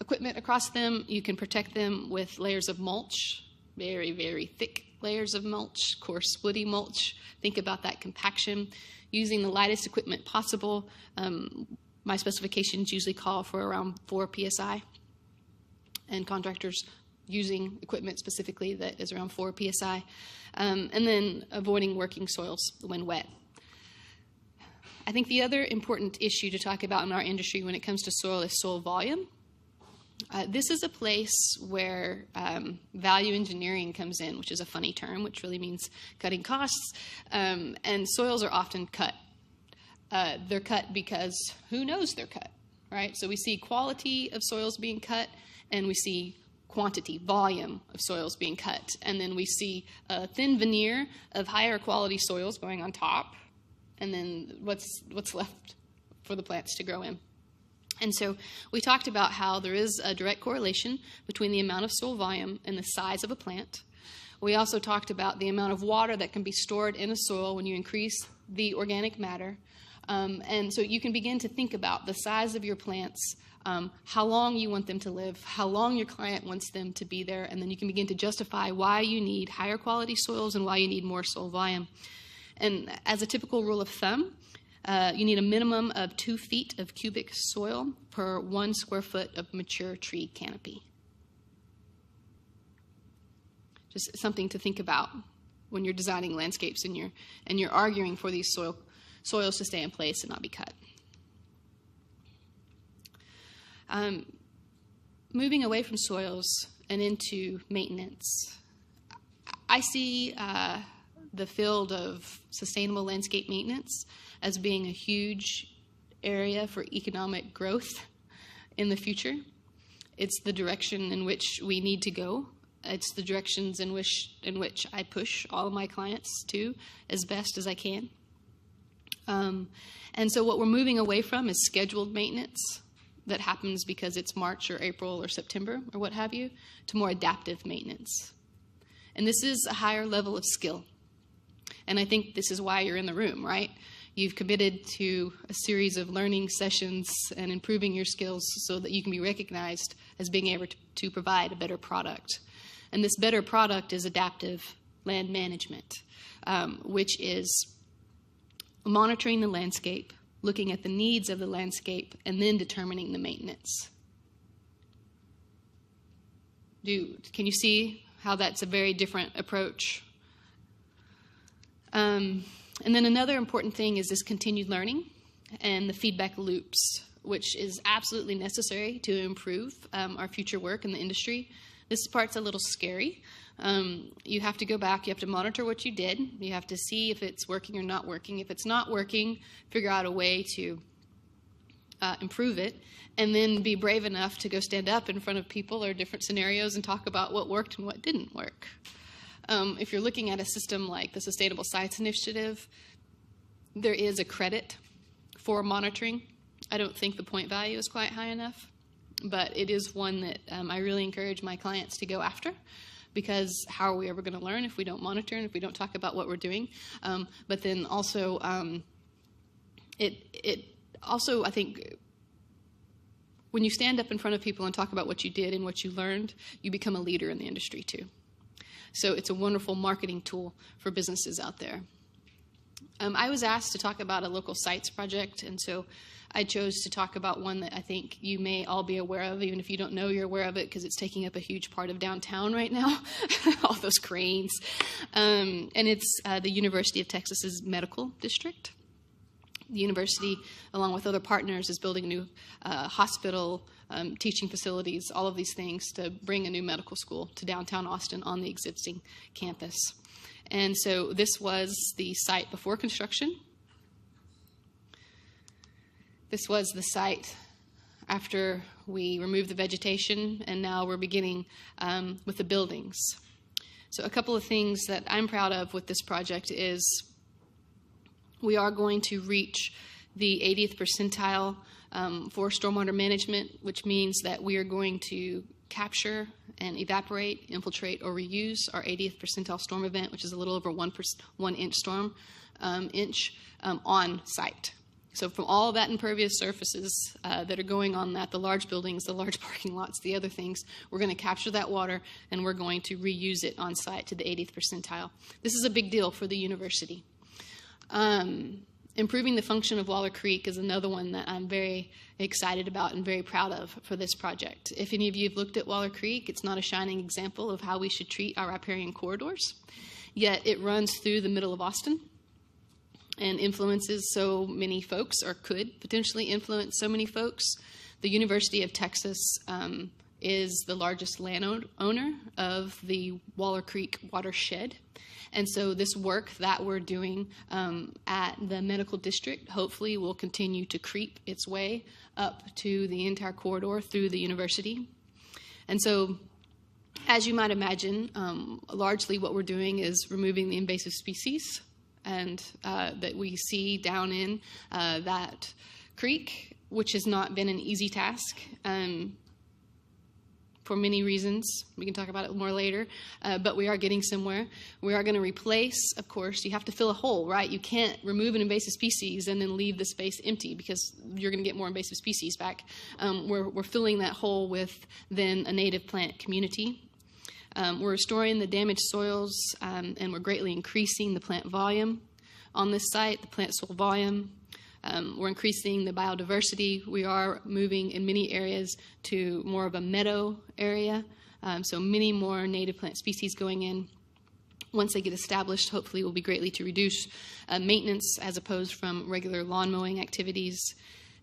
equipment across them, you can protect them with layers of mulch, very, very thick layers of mulch, coarse, woody mulch. Think about that compaction. Using the lightest equipment possible. My specifications usually call for around 4 psi, and contractors using equipment specifically that is around 4 psi, and then avoiding working soils when wet. I think the other important issue to talk about in our industry when it comes to soil is soil volume. This is a place where value engineering comes in, which is a funny term, which really means cutting costs. And soils are often cut. They're cut because who knows they're cut, right? So we see quality of soils being cut, and we see quantity, volume of soils being cut. And then we see a thin veneer of higher quality soils going on top, and then what's left for the plants to grow in. And so we talked about how there is a direct correlation between the amount of soil volume and the size of a plant. We also talked about the amount of water that can be stored in a soil when you increase the organic matter. And so you can begin to think about the size of your plants, how long you want them to live, how long your client wants them to be there, and then you can begin to justify why you need higher quality soils and why you need more soil volume. And as a typical rule of thumb, you need a minimum of 2 feet of cubic soil per 1 square foot of mature tree canopy. Just something to think about when you're designing landscapes and you're arguing for these soils to stay in place and not be cut. Moving away from soils and into maintenance, I see the field of sustainable landscape maintenance as being a huge area for economic growth in the future. It's the direction in which we need to go. It's the directions in which I push all of my clients to as best as I can. And so what we're moving away from is scheduled maintenance that happens because it's March or April or September or what have you, to more adaptive maintenance. And this is a higher level of skill. And I think this is why you're in the room, right? You've committed to a series of learning sessions and improving your skills so that you can be recognized as being able to provide a better product. And this better product is adaptive land management, which is monitoring the landscape, looking at the needs of the landscape, and then determining the maintenance. Can you see how that's a very different approach? And then another important thing is this continued learning and the feedback loops, which is absolutely necessary to improve our future work in the industry. This part's a little scary. You have to go back, you have to monitor what you did, you have to see if it's working or not working. If it's not working, figure out a way to improve it, and then be brave enough to go stand up in front of people or different scenarios and talk about what worked and what didn't work. If you're looking at a system like the Sustainable Sites Initiative, there is a credit for monitoring. I don't think the point value is quite high enough, but it is one that I really encourage my clients to go after, because how are we ever going to learn if we don't monitor and if we don't talk about what we're doing? But then also, it also, I think, when you stand up in front of people and talk about what you did and what you learned, you become a leader in the industry too. So it's a wonderful marketing tool for businesses out there. I was asked to talk about a local sites project, and so I chose to talk about one that I think you may all be aware of, even if you don't know you're aware of it, because it's taking up a huge part of downtown right now, all those cranes. And it's the University of Texas's medical district. The university, along with other partners, is building a new hospital, teaching facilities, all of these things to bring a new medical school to downtown Austin on the existing campus. And so this was the site before construction. This was the site after we removed the vegetation, and now we're beginning with the buildings. So a couple of things that I'm proud of with this project is we are going to reach the 80th percentile for stormwater management, which means that we are going to capture and evaporate, infiltrate, or reuse our 80th percentile storm event, which is a little over 1 inch storm inch on site. So from all that impervious surfaces that are going on that, the large buildings, the large parking lots, the other things, we're going to capture that water and we're going to reuse it on site to the 80th percentile. This is a big deal for the university. Improving the function of Waller Creek is another one that I'm very excited about and very proud of for this project. If any of you have looked at Waller Creek, it's not a shining example of how we should treat our riparian corridors, yet it runs through the middle of Austin and influences so many folks, or could potentially influence so many folks. The University of Texas is the largest landowner of the Waller Creek watershed. And so this work that we're doing at the medical district hopefully will continue to creep its way up to the entire corridor through the university. And so, as you might imagine, largely what we're doing is removing the invasive species and that we see down in that creek, which has not been an easy task. For many reasons. We can talk about it more later, but we are getting somewhere. We are going to replace, of course, you have to fill a hole, right? You can't remove an invasive species and then leave the space empty because you're going to get more invasive species back. We're filling that hole with then a native plant community. We're restoring the damaged soils, and we're greatly increasing the plant volume on this site, the plant soil volume. We're increasing the biodiversity. We are moving in many areas to more of a meadow area, so many more native plant species going in. Once they get established, hopefully will be greatly to reduce maintenance as opposed from regular lawn mowing activities.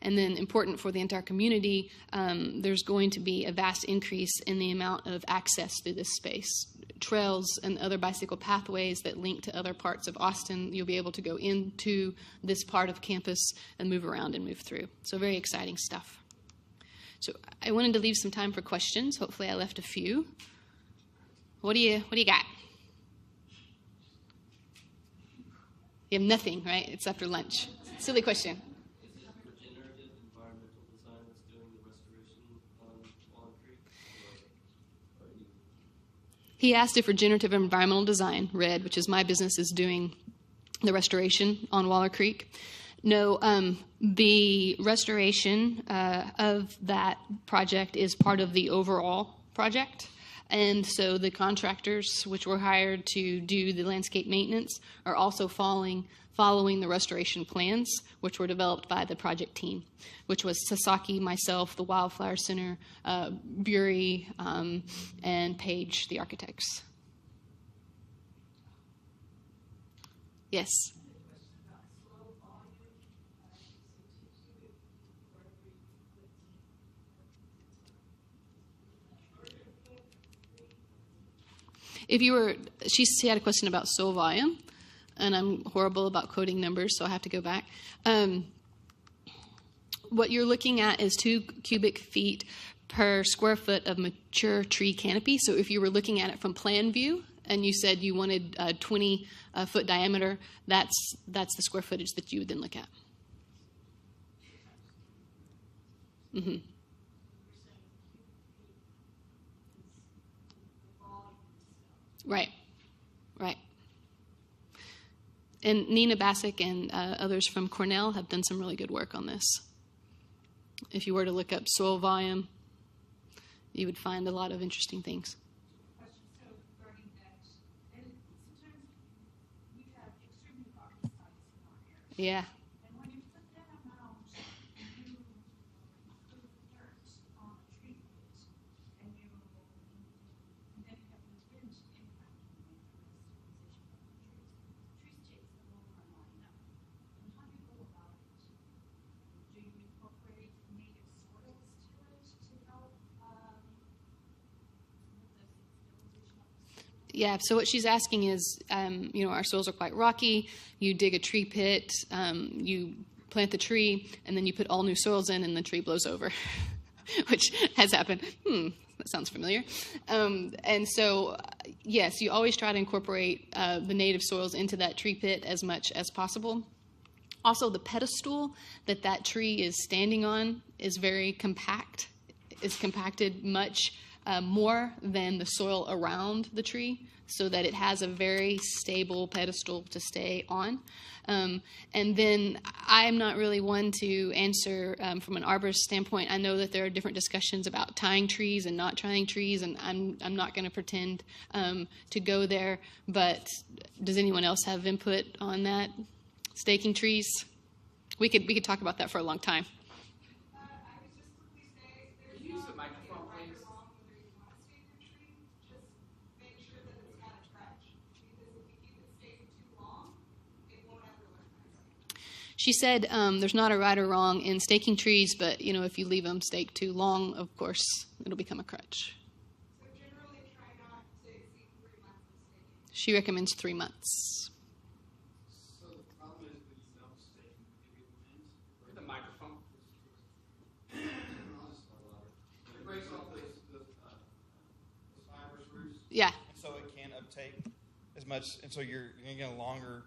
And then important for the entire community, there's going to be a vast increase in the amount of access through this space. Trails and other bicycle pathways that link to other parts of Austin, you'll be able to go into this part of campus and move around and move through. So very exciting stuff. So I wanted to leave some time for questions. Hopefully I left a few. What do you got? You have nothing, right? It's after lunch. Silly question. He asked if Regenerative Environmental Design, RED, which is my business, is doing the restoration on Waller Creek. No, the restoration of that project is part of the overall project. And so the contractors, which were hired to do the landscape maintenance, are also following the restoration plans, which were developed by the project team, which was Sasaki, myself, the Wildflower Center, Bury, and Page, the architects. Yes? She had a question about soil volume, and I'm horrible about coding numbers, so I have to go back. What you're looking at is 2 cubic feet per square foot of mature tree canopy. So if you were looking at it from plan view, and you said you wanted a 20-foot diameter, that's the square footage that you would then look at. Mm-hmm. Right. And Nina Bassick and others from Cornell have done some really good work on this. If you were to look up soil volume, you would find a lot of interesting things. Yeah. Yeah, so what she's asking is, our soils are quite rocky. You dig a tree pit, you plant the tree, and then you put all new soils in, and the tree blows over, which has happened. That sounds familiar. And so, yes, you always try to incorporate the native soils into that tree pit as much as possible. Also, the pedestal that tree is standing on is very compact. It's compacted much more than the soil around the tree, so that it has a very stable pedestal to stay on. And then I'm not really one to answer from an arborist standpoint. I know that there are different discussions about tying trees and not tying trees, and I'm not going to pretend to go there. But does anyone else have input on that? Staking trees? We could talk about that for a long time. She said there's not a right or wrong in staking trees, but if you leave them staked too long, of course, it'll become a crutch. So generally try not to exceed 3 months of staking. She recommends 3 months. So the problem is with self-staking, maybe it wins. Or the microphone. It breaks off the fibrous roots. Yeah. So it can't uptake as much, and so you're going to get a longer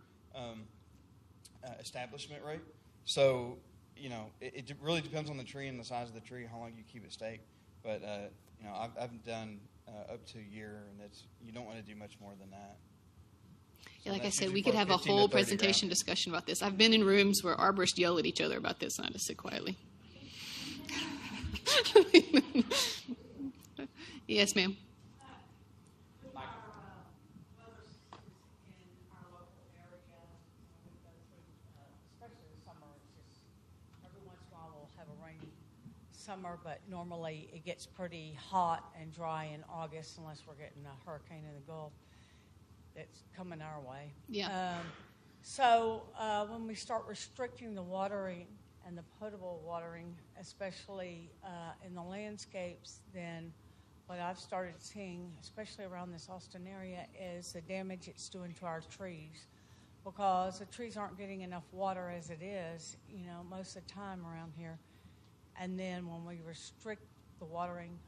establishment rate. So, it really depends on the tree and the size of the tree, how long you keep it staked. But, I've done up to a year, and you don't want to do much more than that. Yeah, like I that's said, usually we could for have a 15 to whole 30 presentation rounds. discussion about this. I've been in rooms where arborists yell at each other about this, and I just sit quietly. Yes, ma'am. With our weather systems in our local area, we go through, especially the summer, it's just every once in a while we'll have a rainy summer, but normally it gets pretty hot and dry in August unless we're getting a hurricane in the Gulf that's coming our way. Yeah. So when we start restricting the watering and the potable watering, especially in the landscapes, then what I've started seeing, especially around this Austin area, is the damage it's doing to our trees, because the trees aren't getting enough water as it is, most of the time around here. And then when we restrict the watering,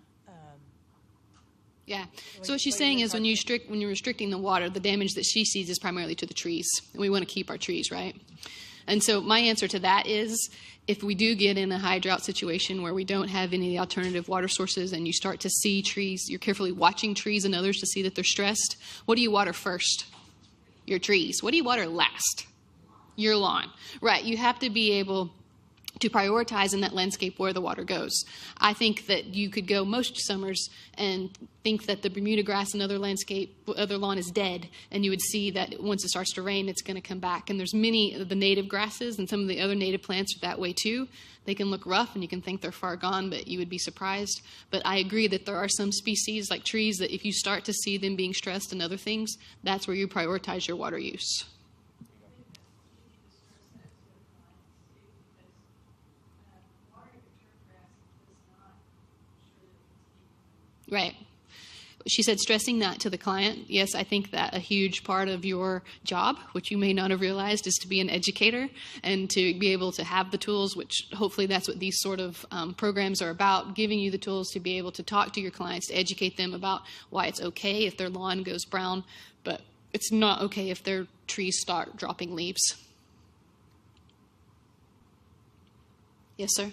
Yeah. So what she's saying is when you're restricting the water, the damage that she sees is primarily to the trees. And we want to keep our trees, right? And so my answer to that is if we do get in a high drought situation where we don't have any of the alternative water sources and you start to see trees, you're carefully watching trees and others to see that they're stressed, what do you water first? Your trees. What do you water last? Your lawn. Right. You have to be able to prioritize in that landscape where the water goes. I think that you could go most summers and think that the Bermuda grass and other lawn is dead, and you would see that once it starts to rain, it's going to come back. And there's many of the native grasses and some of the other native plants are that way too. They can look rough and you can think they're far gone, but you would be surprised. But I agree that there are some species like trees that if you start to see them being stressed and other things, that's where you prioritize your water use. Right. She said stressing that to the client. Yes, I think that a huge part of your job, which you may not have realized, is to be an educator and to be able to have the tools, which hopefully that's what these sort of programs are about, giving you the tools to be able to talk to your clients, to educate them about why it's okay if their lawn goes brown, but it's not okay if their trees start dropping leaves. Yes, sir?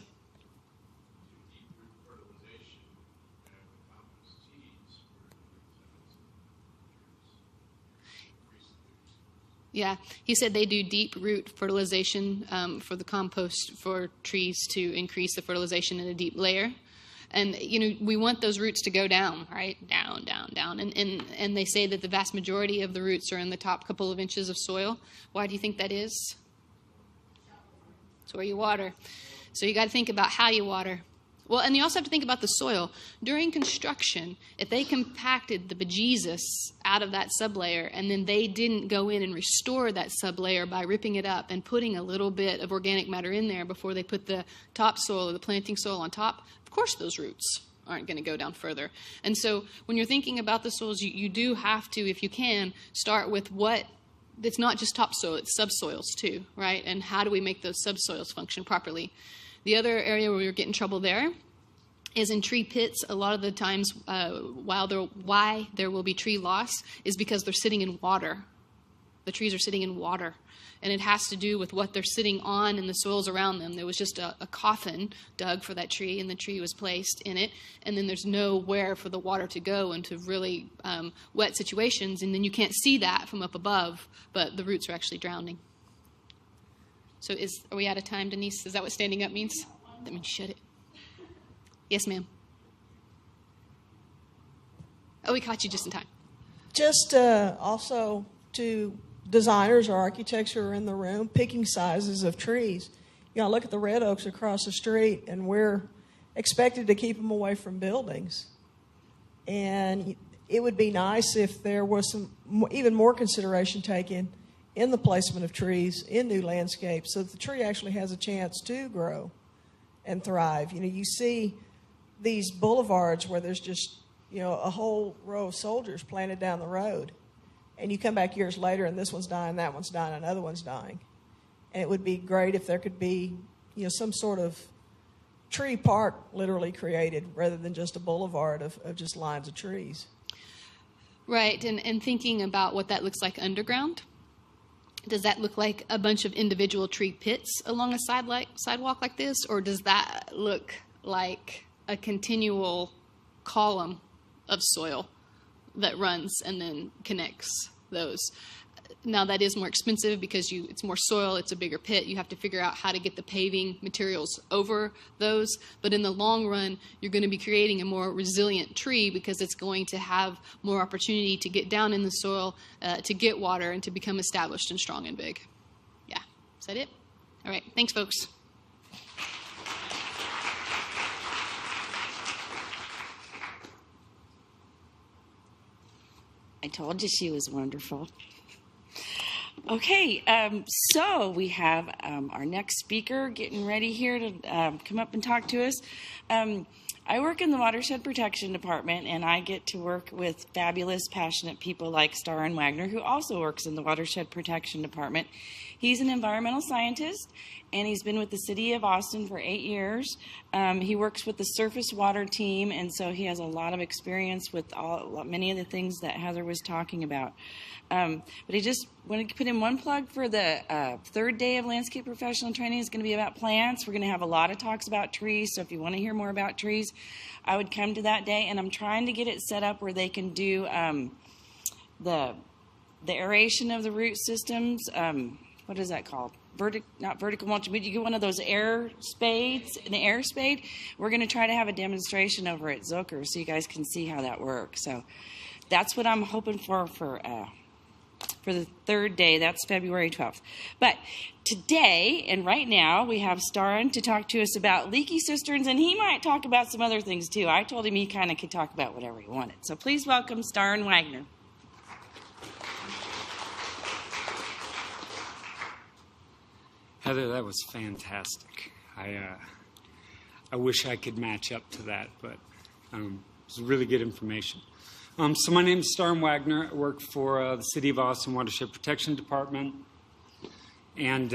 Yeah, he said they do deep root fertilization for the compost for trees to increase the fertilization in a deep layer. And, we want those roots to go down, right? Down, down, down. And they say that the vast majority of the roots are in the top couple of inches of soil. Why do you think that is? It's where you water. So you got to think about how you water. Well, and you also have to think about the soil. During construction, if they compacted the bejesus out of that sublayer and then they didn't go in and restore that sublayer by ripping it up and putting a little bit of organic matter in there before they put the topsoil or the planting soil on top, of course those roots aren't going to go down further. And so when you're thinking about the soils, you do have to, if you can, start with what it's not just topsoil, it's subsoils too, right? And how do we make those subsoils function properly? The other area where we get in trouble there is in tree pits. A lot of the times why there will be tree loss is because they're sitting in water. The trees are sitting in water. And it has to do with what they're sitting on and the soils around them. There was just a coffin dug for that tree, and the tree was placed in it. And then there's nowhere for the water to go into really wet situations. And then you can't see that from up above, but the roots are actually drowning. So are we out of time, Denise? Is that what standing up means? That means shut it. Yes, ma'am. Oh, we caught you just in time. Just also to designers or architects who are in the room, picking sizes of trees. Look at the red oaks across the street, and we're expected to keep them away from buildings. And it would be nice if there was some even more consideration taken in the placement of trees in new landscapes so that the tree actually has a chance to grow and thrive. You see these boulevards where there's just, a whole row of soldiers planted down the road. And you come back years later and this one's dying, that one's dying, another one's dying. And it would be great if there could be, some sort of tree park literally created rather than just a boulevard of just lines of trees. Right, and thinking about what that looks like underground. Does that look like a bunch of individual tree pits along a sidewalk like this? Or does that look like a continual column of soil that runs and then connects those? Now, that is more expensive because it's more soil, it's a bigger pit. You have to figure out how to get the paving materials over those. But in the long run, you're going to be creating a more resilient tree because it's going to have more opportunity to get down in the soil, to get water, and to become established and strong and big. Yeah, is that it? All right, thanks, folks. I told you she was wonderful. Okay, so we have our next speaker getting ready here to come up and talk to us. I work in the Watershed Protection Department, and I get to work with fabulous, passionate people like Starren Wagner, who also works in the Watershed Protection Department. He's an environmental scientist, and he's been with the City of Austin for 8 years. He works with the surface water team, and so he has a lot of experience with many of the things that Heather was talking about. But I just wanted to put in one plug for the third day of landscape professional training. Is going to be about plants. We're going to have a lot of talks about trees, so if you want to hear more about trees, I would come to that day. And I'm trying to get it set up where they can do the aeration of the root systems. What is that called? Not vertical mulching, but you get one of those air spades, an air spade. We're going to try to have a demonstration over at Zilker so you guys can see how that works. So that's what I'm hoping for the third day. That's February 12th. But today and right now we have Starren to talk to us about leaky cisterns, and he might talk about some other things too. I told him he kind of could talk about whatever he wanted. So please welcome Starren Wagner. Heather, that was fantastic. I wish I could match up to that, but it was really good information. So my name is Starren Wagner. I work for the City of Austin Watershed Protection Department. And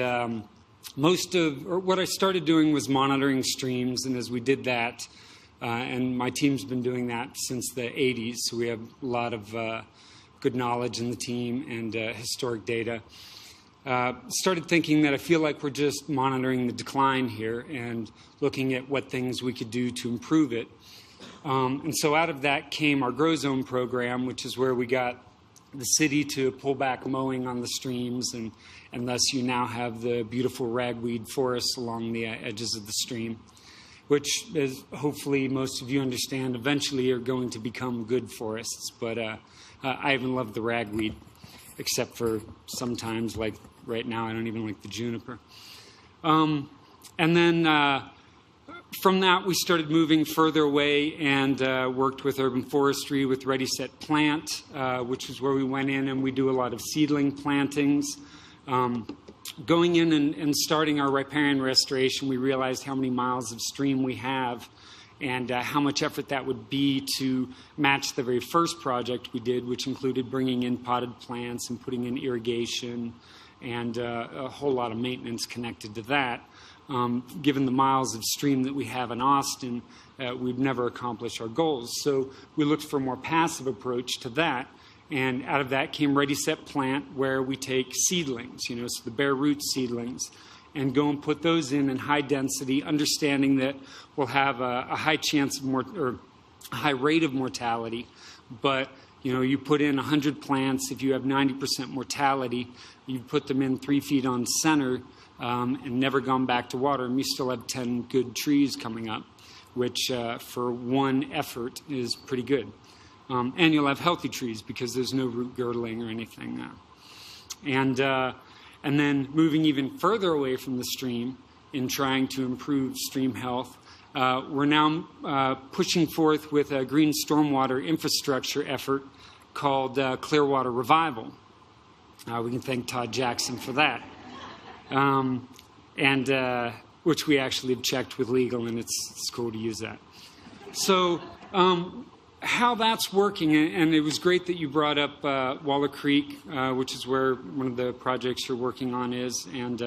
what I started doing was monitoring streams. And as we did that, and my team's been doing that since the 80s, so we have a lot of good knowledge in the team and historic data. Started thinking that I feel like we're just monitoring the decline here and looking at what things we could do to improve it. And so out of that came our Grow Zone program, which is where we got the city to pull back mowing on the streams, and thus you now have the beautiful ragweed forests along the edges of the stream, which, as hopefully most of you understand, eventually are going to become good forests. But I even love the ragweed, except for sometimes, like right now, I don't even like the juniper. And then from that, we started moving further away and worked with urban forestry with Ready, Set, Plant, which is where we went in and we do a lot of seedling plantings. Going in and starting our riparian restoration, we realized how many miles of stream we have and how much effort that would be to match the very first project we did, which included bringing in potted plants and putting in irrigation and a whole lot of maintenance connected to that. Given the miles of stream that we have in Austin, we'd never accomplish our goals. So we looked for a more passive approach to that. And out of that came Ready, Set, Plant, where we take seedlings, so the bare root seedlings, and go and put those in high density, understanding that we'll have a high chance of a high rate of mortality. But you put in 100 plants, if you have 90% mortality, you put them in 3 feet on center and never gone back to water, and you still have 10 good trees coming up, which for one effort is pretty good. And you'll have healthy trees because there's no root girdling or anything. And then moving even further away from the stream in trying to improve stream health, we're now pushing forth with a green stormwater infrastructure effort called Clearwater Revival. We can thank Todd Jackson for that. Which we actually have checked with legal, and it's cool to use that. So how that's working, and it was great that you brought up Waller Creek, which is where one of the projects you're working on is, and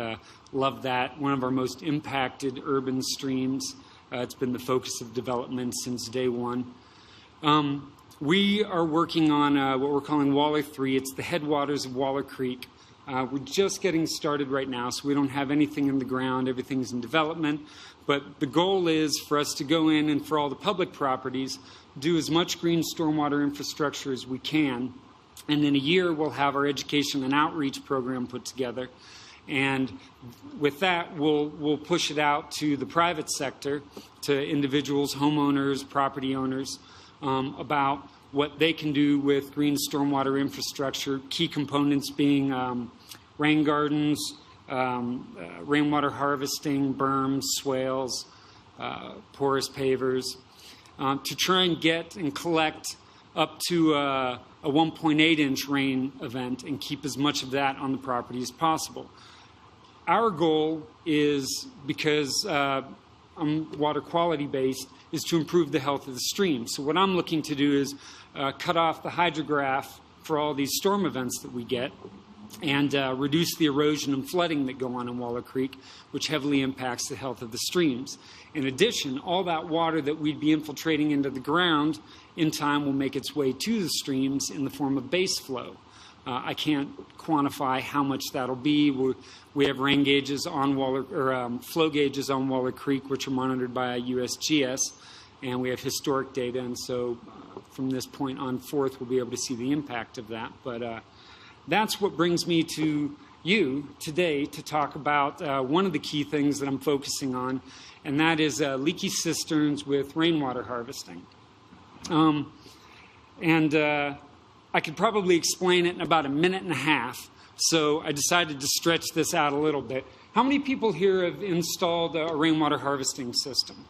love that. One of our most impacted urban streams. It's been the focus of development since day one. We are working on what we're calling Waller 3. It's the headwaters of Waller Creek. We're just getting started right now, so we don't have anything in the ground. Everything's in development. But the goal is for us to go in and for all the public properties, do as much green stormwater infrastructure as we can. And in a year, we'll have our education and outreach program put together. And with that, we'll push it out to the private sector, to individuals, homeowners, property owners, about what they can do with green stormwater infrastructure, key components being rain gardens, rainwater harvesting, berms, swales, porous pavers, to try and get and collect up to a 1.8-inch rain event and keep as much of that on the property as possible. Our goal is, because I'm water quality based, is to improve the health of the stream. So what I'm looking to do is cut off the hydrograph for all these storm events that we get and reduce the erosion and flooding that go on in Waller Creek, which heavily impacts the health of the streams. In addition, all that water that we'd be infiltrating into the ground in time will make its way to the streams in the form of base flow. I can't quantify how much that'll be. We have rain gauges on Waller, or flow gauges on Waller Creek, which are monitored by USGS, and we have historic data. And so, from this point on forth, we'll be able to see the impact of that. But that's what brings me to you today to talk about one of the key things that I'm focusing on, and that is leaky cisterns with rainwater harvesting. I could probably explain it in about a minute and a half, so I decided to stretch this out a little bit. How many people here have installed a rainwater harvesting system?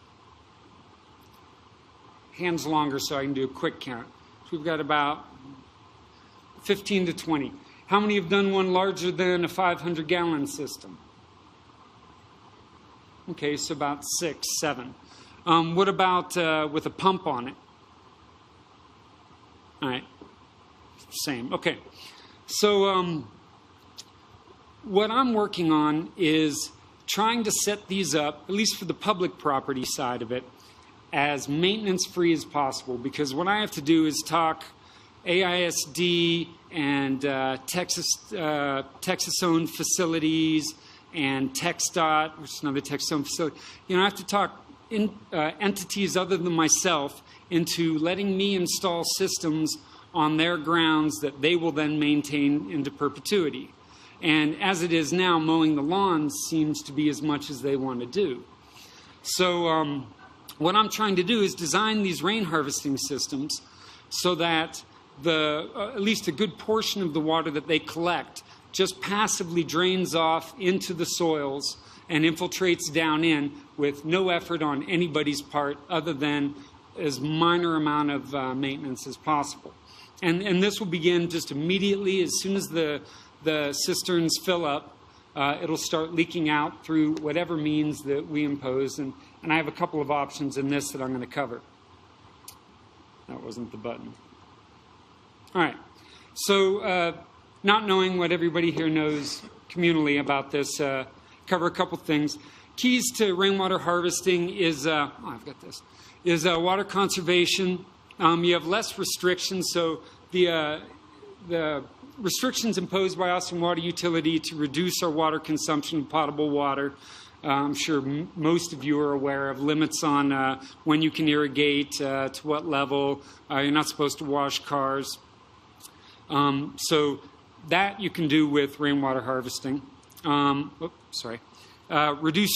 Hands longer so I can do a quick count. So we've got about 15 to 20. How many have done one larger than a 500-gallon system? Okay, so about 6, 7. What about with a pump on it? All right. Same. Okay. So what I'm working on is trying to set these up, at least for the public property side of it, as maintenance-free as possible. Because what I have to do is talk AISD and Texas-owned facilities and TxDOT, which is another Texas-owned facility. You know, I have to talk entities other than myself into letting me install systems on their grounds that they will then maintain into perpetuity. And as it is now, mowing the lawns seems to be as much as they want to do. So what I'm trying to do is design these rain harvesting systems so that at least a good portion of the water that they collect just passively drains off into the soils and infiltrates down in with no effort on anybody's part other than as minor amount of maintenance as possible. And this will begin just immediately. As soon as the cisterns fill up, it'll start leaking out through whatever means that we impose. And I have a couple of options in this that I'm going to cover. That wasn't the button. All right. So not knowing what everybody here knows communally about this, cover a couple things. Keys to rainwater harvesting is, I've got this, is water conservation. You have less restrictions, so the restrictions imposed by Austin Water Utility to reduce our water consumption of potable water. I'm sure most of you are aware of limits on when you can irrigate, to what level. You're not supposed to wash cars. So that you can do with rainwater harvesting. Reduce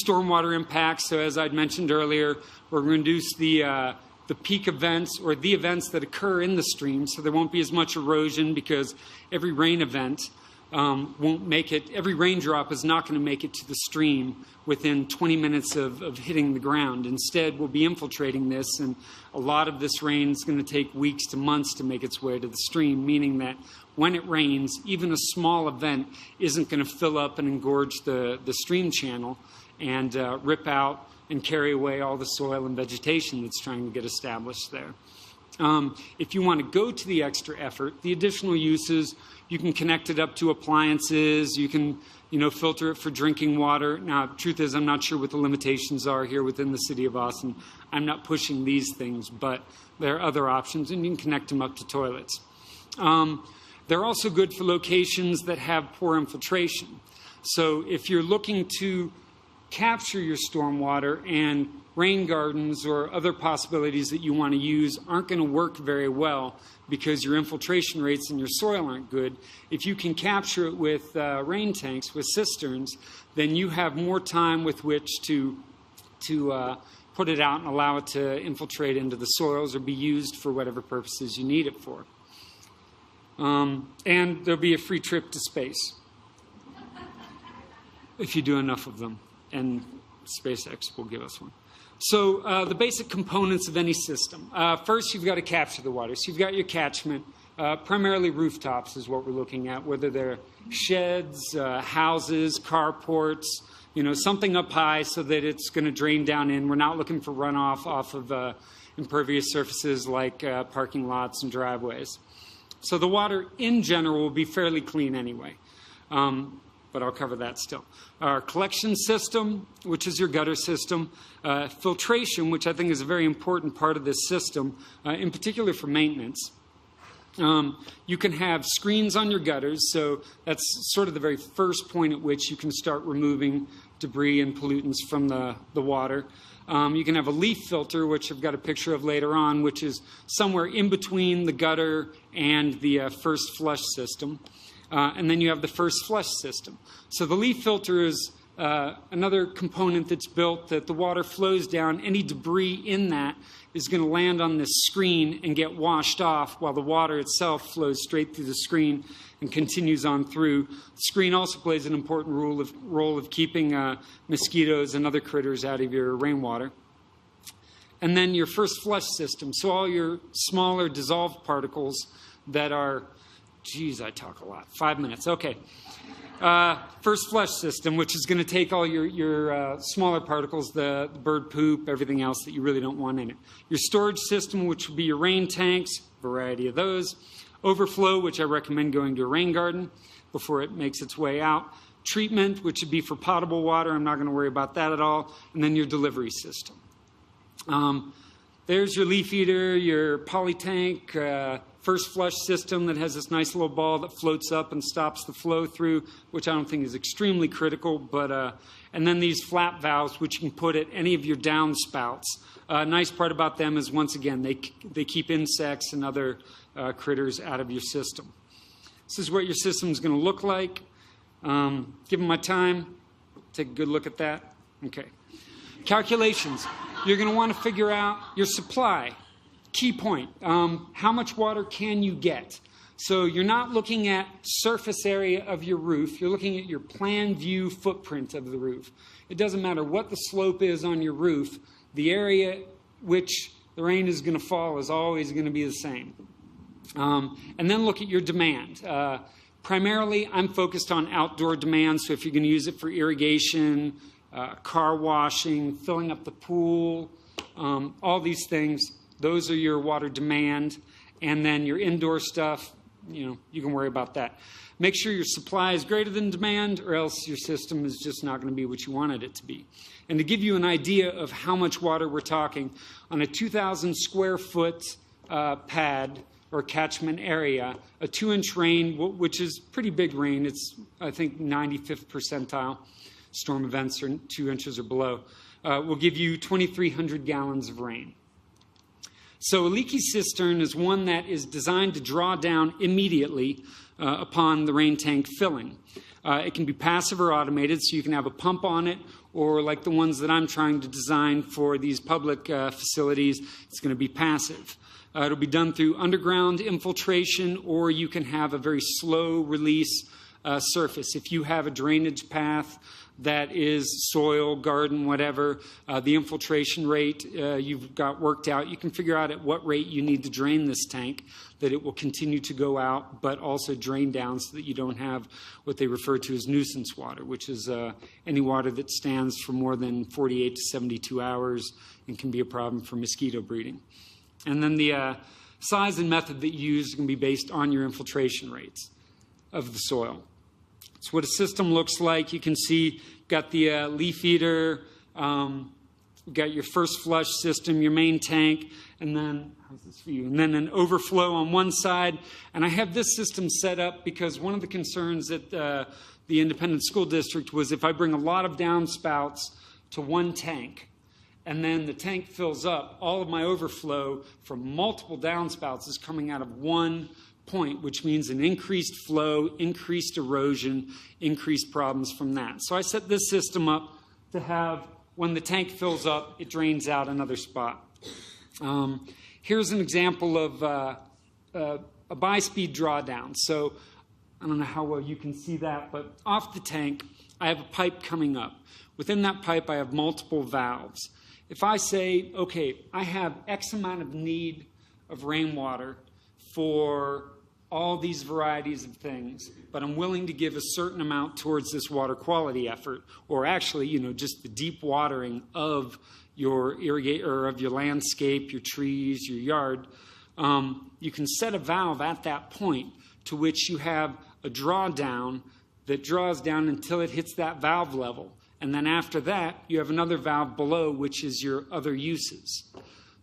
stormwater impacts. So as I'd mentioned earlier, we're going to reduce the peak events or the events that occur in the stream, so there won't be as much erosion because every rain event won't make it. Every raindrop is not going to make it to the stream within 20 minutes of hitting the ground. Instead, we'll be infiltrating this, and a lot of this rain is going to take weeks to months to make its way to the stream, meaning that when it rains, even a small event isn't going to fill up and engorge the stream channel and rip out and carry away all the soil and vegetation that's trying to get established there. If you want to go to the extra effort, the additional uses, you can connect it up to appliances, you can filter it for drinking water. Now, the truth is, I'm not sure what the limitations are here within the city of Austin. I'm not pushing these things, but there are other options, and you can connect them up to toilets. They're also good for locations that have poor infiltration. So if you're looking to capture your stormwater and rain gardens or other possibilities that you want to use aren't going to work very well because your infiltration rates in your soil aren't good, if you can capture it with rain tanks, with cisterns, then you have more time with which to put it out and allow it to infiltrate into the soils or be used for whatever purposes you need it for. And there'll be a free trip to space if you do enough of them, and SpaceX will give us one. So the basic components of any system. First, you've got to capture the water. So you've got your catchment. Primarily rooftops is what we're looking at, whether they're sheds, houses, carports, something up high so that it's going to drain down in. We're not looking for runoff off of impervious surfaces like parking lots and driveways. So the water in general will be fairly clean anyway. But I'll cover that still. Our collection system, which is your gutter system. Filtration, which I think is a very important part of this system, in particular for maintenance. You can have screens on your gutters, so that's sort of the very first point at which you can start removing debris and pollutants from the water. You can have a leaf filter, which I've got a picture of later on, which is somewhere in between the gutter and the first flush system. And then you have the first flush system. So the leaf filter is another component that's built that the water flows down. Any debris in that is going to land on this screen and get washed off while the water itself flows straight through the screen and continues on through. The screen also plays an important role of keeping mosquitoes and other critters out of your rainwater. And then your first flush system. So all your smaller dissolved particles that are, geez, I talk a lot. 5 minutes, okay. First flush system, which is going to take all your smaller particles, the bird poop, everything else that you really don't want in it. Your storage system, which will be your rain tanks, variety of those. Overflow, which I recommend going to a rain garden before it makes its way out. Treatment, which would be for potable water. I'm not going to worry about that at all. And then your delivery system. There's your leaf eater, your poly tank, first flush system that has this nice little ball that floats up and stops the flow through, which I don't think is extremely critical. But and then these flap valves, which you can put at any of your downspouts. Nice part about them is, once again, they keep insects and other critters out of your system. This is what your system is going to look like. Given my time, take a good look at that. Okay. Calculations. You're going to want to figure out your supply. Key point. How much water can you get? So you're not looking at surface area of your roof. You're looking at your plan view footprint of the roof. It doesn't matter what the slope is on your roof. The area which the rain is going to fall is always going to be the same. And then look at your demand. Primarily, I'm focused on outdoor demand. So if you're going to use it for irrigation, car washing, filling up the pool, all these things, those are your water demand. And then your indoor stuff, you can worry about that. Make sure your supply is greater than demand, or else your system is just not going to be what you wanted it to be. And to give you an idea of how much water we're talking, on a 2,000 square foot pad or catchment area, a 2-inch rain, which is pretty big rain, it's, I think, 95th percentile. Storm events are 2 inches or below, will give you 2,300 gallons of rain. So a leaky cistern is one that is designed to draw down immediately upon the rain tank filling. It can be passive or automated, so you can have a pump on it, or like the ones that I'm trying to design for these public facilities, it's going to be passive. It'll be done through underground infiltration, or you can have a very slow release surface. If you have a drainage path that is soil, garden, whatever, the infiltration rate you've got worked out, you can figure out at what rate you need to drain this tank, that it will continue to go out, but also drain down so that you don't have what they refer to as nuisance water, which is any water that stands for more than 48 to 72 hours and can be a problem for mosquito breeding. And then the size and method that you use can be based on your infiltration rates of the soil. So what a system looks like, you can see you've got the leaf eater, you've got your first flush system, your main tank, and then, how's this for you? And then an overflow on one side. And I have this system set up because one of the concerns at the independent school district was if I bring a lot of downspouts to one tank, and then the tank fills up, all of my overflow from multiple downspouts is coming out of one point, which means an increased flow, increased erosion, increased problems from that. So I set this system up to have, when the tank fills up, it drains out another spot. Here's an example of a bi-speed drawdown. So I don't know how well you can see that, but off the tank, I have a pipe coming up. Within that pipe, I have multiple valves. If I say, okay, I have X amount of need of rainwater for all these varieties of things, but I'm willing to give a certain amount towards this water quality effort, or actually, just the deep watering of your or of your landscape, your trees, your yard, you can set a valve at that point to which you have a drawdown that draws down until it hits that valve level. And then after that, you have another valve below, which is your other uses.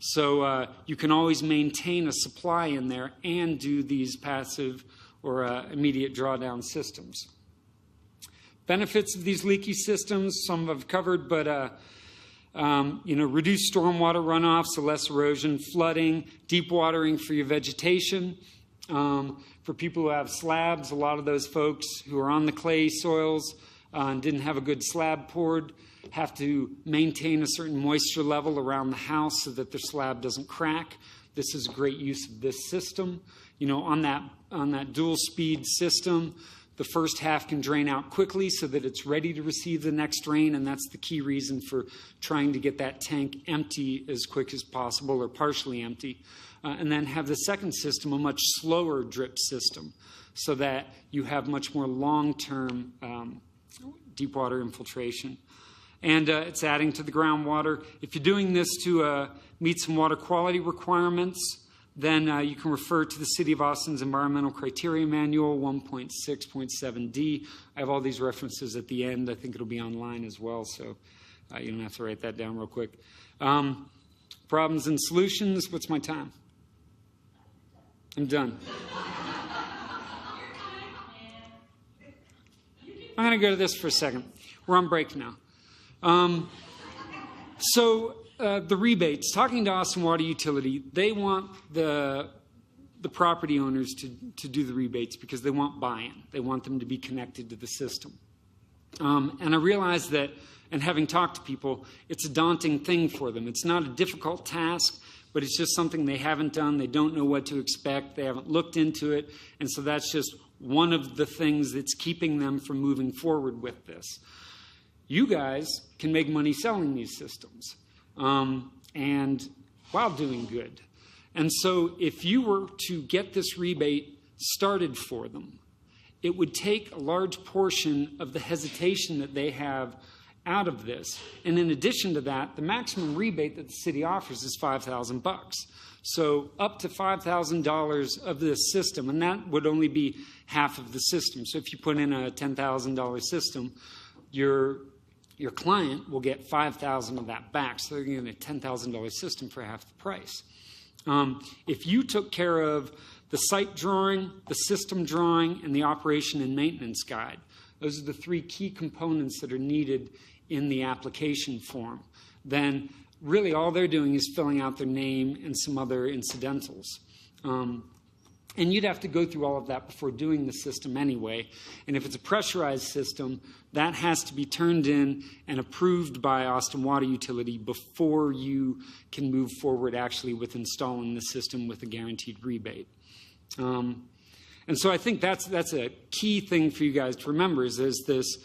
So you can always maintain a supply in there and do these passive or immediate drawdown systems. Benefits of these leaky systems, some I've covered, but reduced stormwater runoff, so less erosion, flooding, deep watering for your vegetation. For people who have slabs, a lot of those folks who are on the clay soils and didn't have a good slab poured have to maintain a certain moisture level around the house so that their slab doesn't crack. This is a great use of this system. On that dual speed system, the first half can drain out quickly so that it's ready to receive the next rain, and that's the key reason for trying to get that tank empty as quick as possible or partially empty. And then have the second system, a much slower drip system, so that you have much more long-term deep water infiltration. And it's adding to the groundwater. If you're doing this to meet some water quality requirements, then you can refer to the City of Austin's Environmental Criteria Manual 1.6.7D. I have all these references at the end. I think it'll be online as well, so you don't have to write that down real quick. Problems and solutions. What's my time? I'm done. I'm going to go to this for a second. We're on break now. The rebates, talking to Austin Water Utility, they want the property owners to do the rebates because they want buy-in. They want them to be connected to the system. And I realize that, and having talked to people, it's a daunting thing for them. It's not a difficult task, but it's just something they haven't done. They don't know what to expect. They haven't looked into it. And so that's just one of the things that's keeping them from moving forward with this. You guys can make money selling these systems and while doing good. And so if you were to get this rebate started for them, it would take a large portion of the hesitation that they have out of this. And in addition to that, the maximum rebate that the city offers is $5,000. So up to $5,000 of this system, and that would only be half of the system. So if you put in a $10,000 system, your client will get $5,000 of that back. So they're getting a $10,000 system for half the price. If you took care of the site drawing, the system drawing, and the operation and maintenance guide, those are the three key components that are needed in the application form, then really all they're doing is filling out their name and some other incidentals. And you'd have to go through all of that before doing the system anyway. And if it's a pressurized system, that has to be turned in and approved by Austin Water Utility before you can move forward actually with installing the system with a guaranteed rebate. And so I think that's a key thing for you guys to remember is this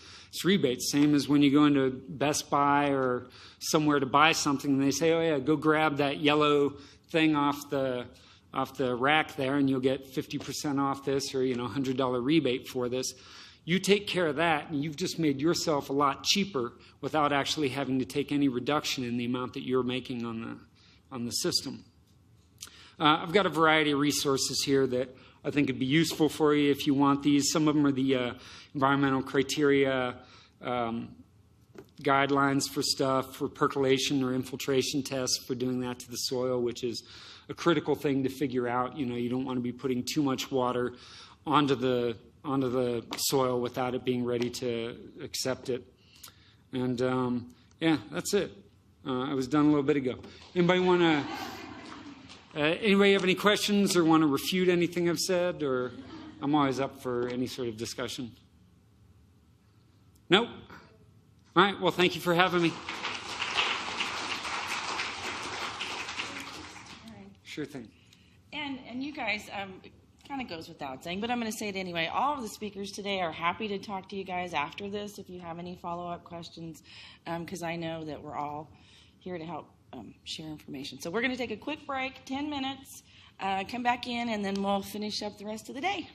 rebate. Same as when you go into Best Buy or somewhere to buy something, and they say, oh, yeah, go grab that yellow thing off the rack there, and you'll get 50% off this or, $100 rebate for this. You take care of that, and you've just made yourself a lot cheaper without actually having to take any reduction in the amount that you're making on the system. I've got a variety of resources here that I think would be useful for you if you want these. Some of them are the environmental criteria guidelines for stuff, for percolation or infiltration tests for doing that to the soil, which is a critical thing to figure out. You don't want to be putting too much water onto the soil without it being ready to accept it. And yeah, that's it. I was done a little bit ago. Anybody want to? Anybody have any questions or want to refute anything I've said? Or I'm always up for any sort of discussion. Nope. All right. Well, thank you for having me. All right. Sure thing. And you guys, it kind of goes without saying, but I'm going to say it anyway. All of the speakers today are happy to talk to you guys after this if you have any follow-up questions, because I know that we're all here to help share information. So we're going to take a quick break, 10 minutes, come back in, and then we'll finish up the rest of the day.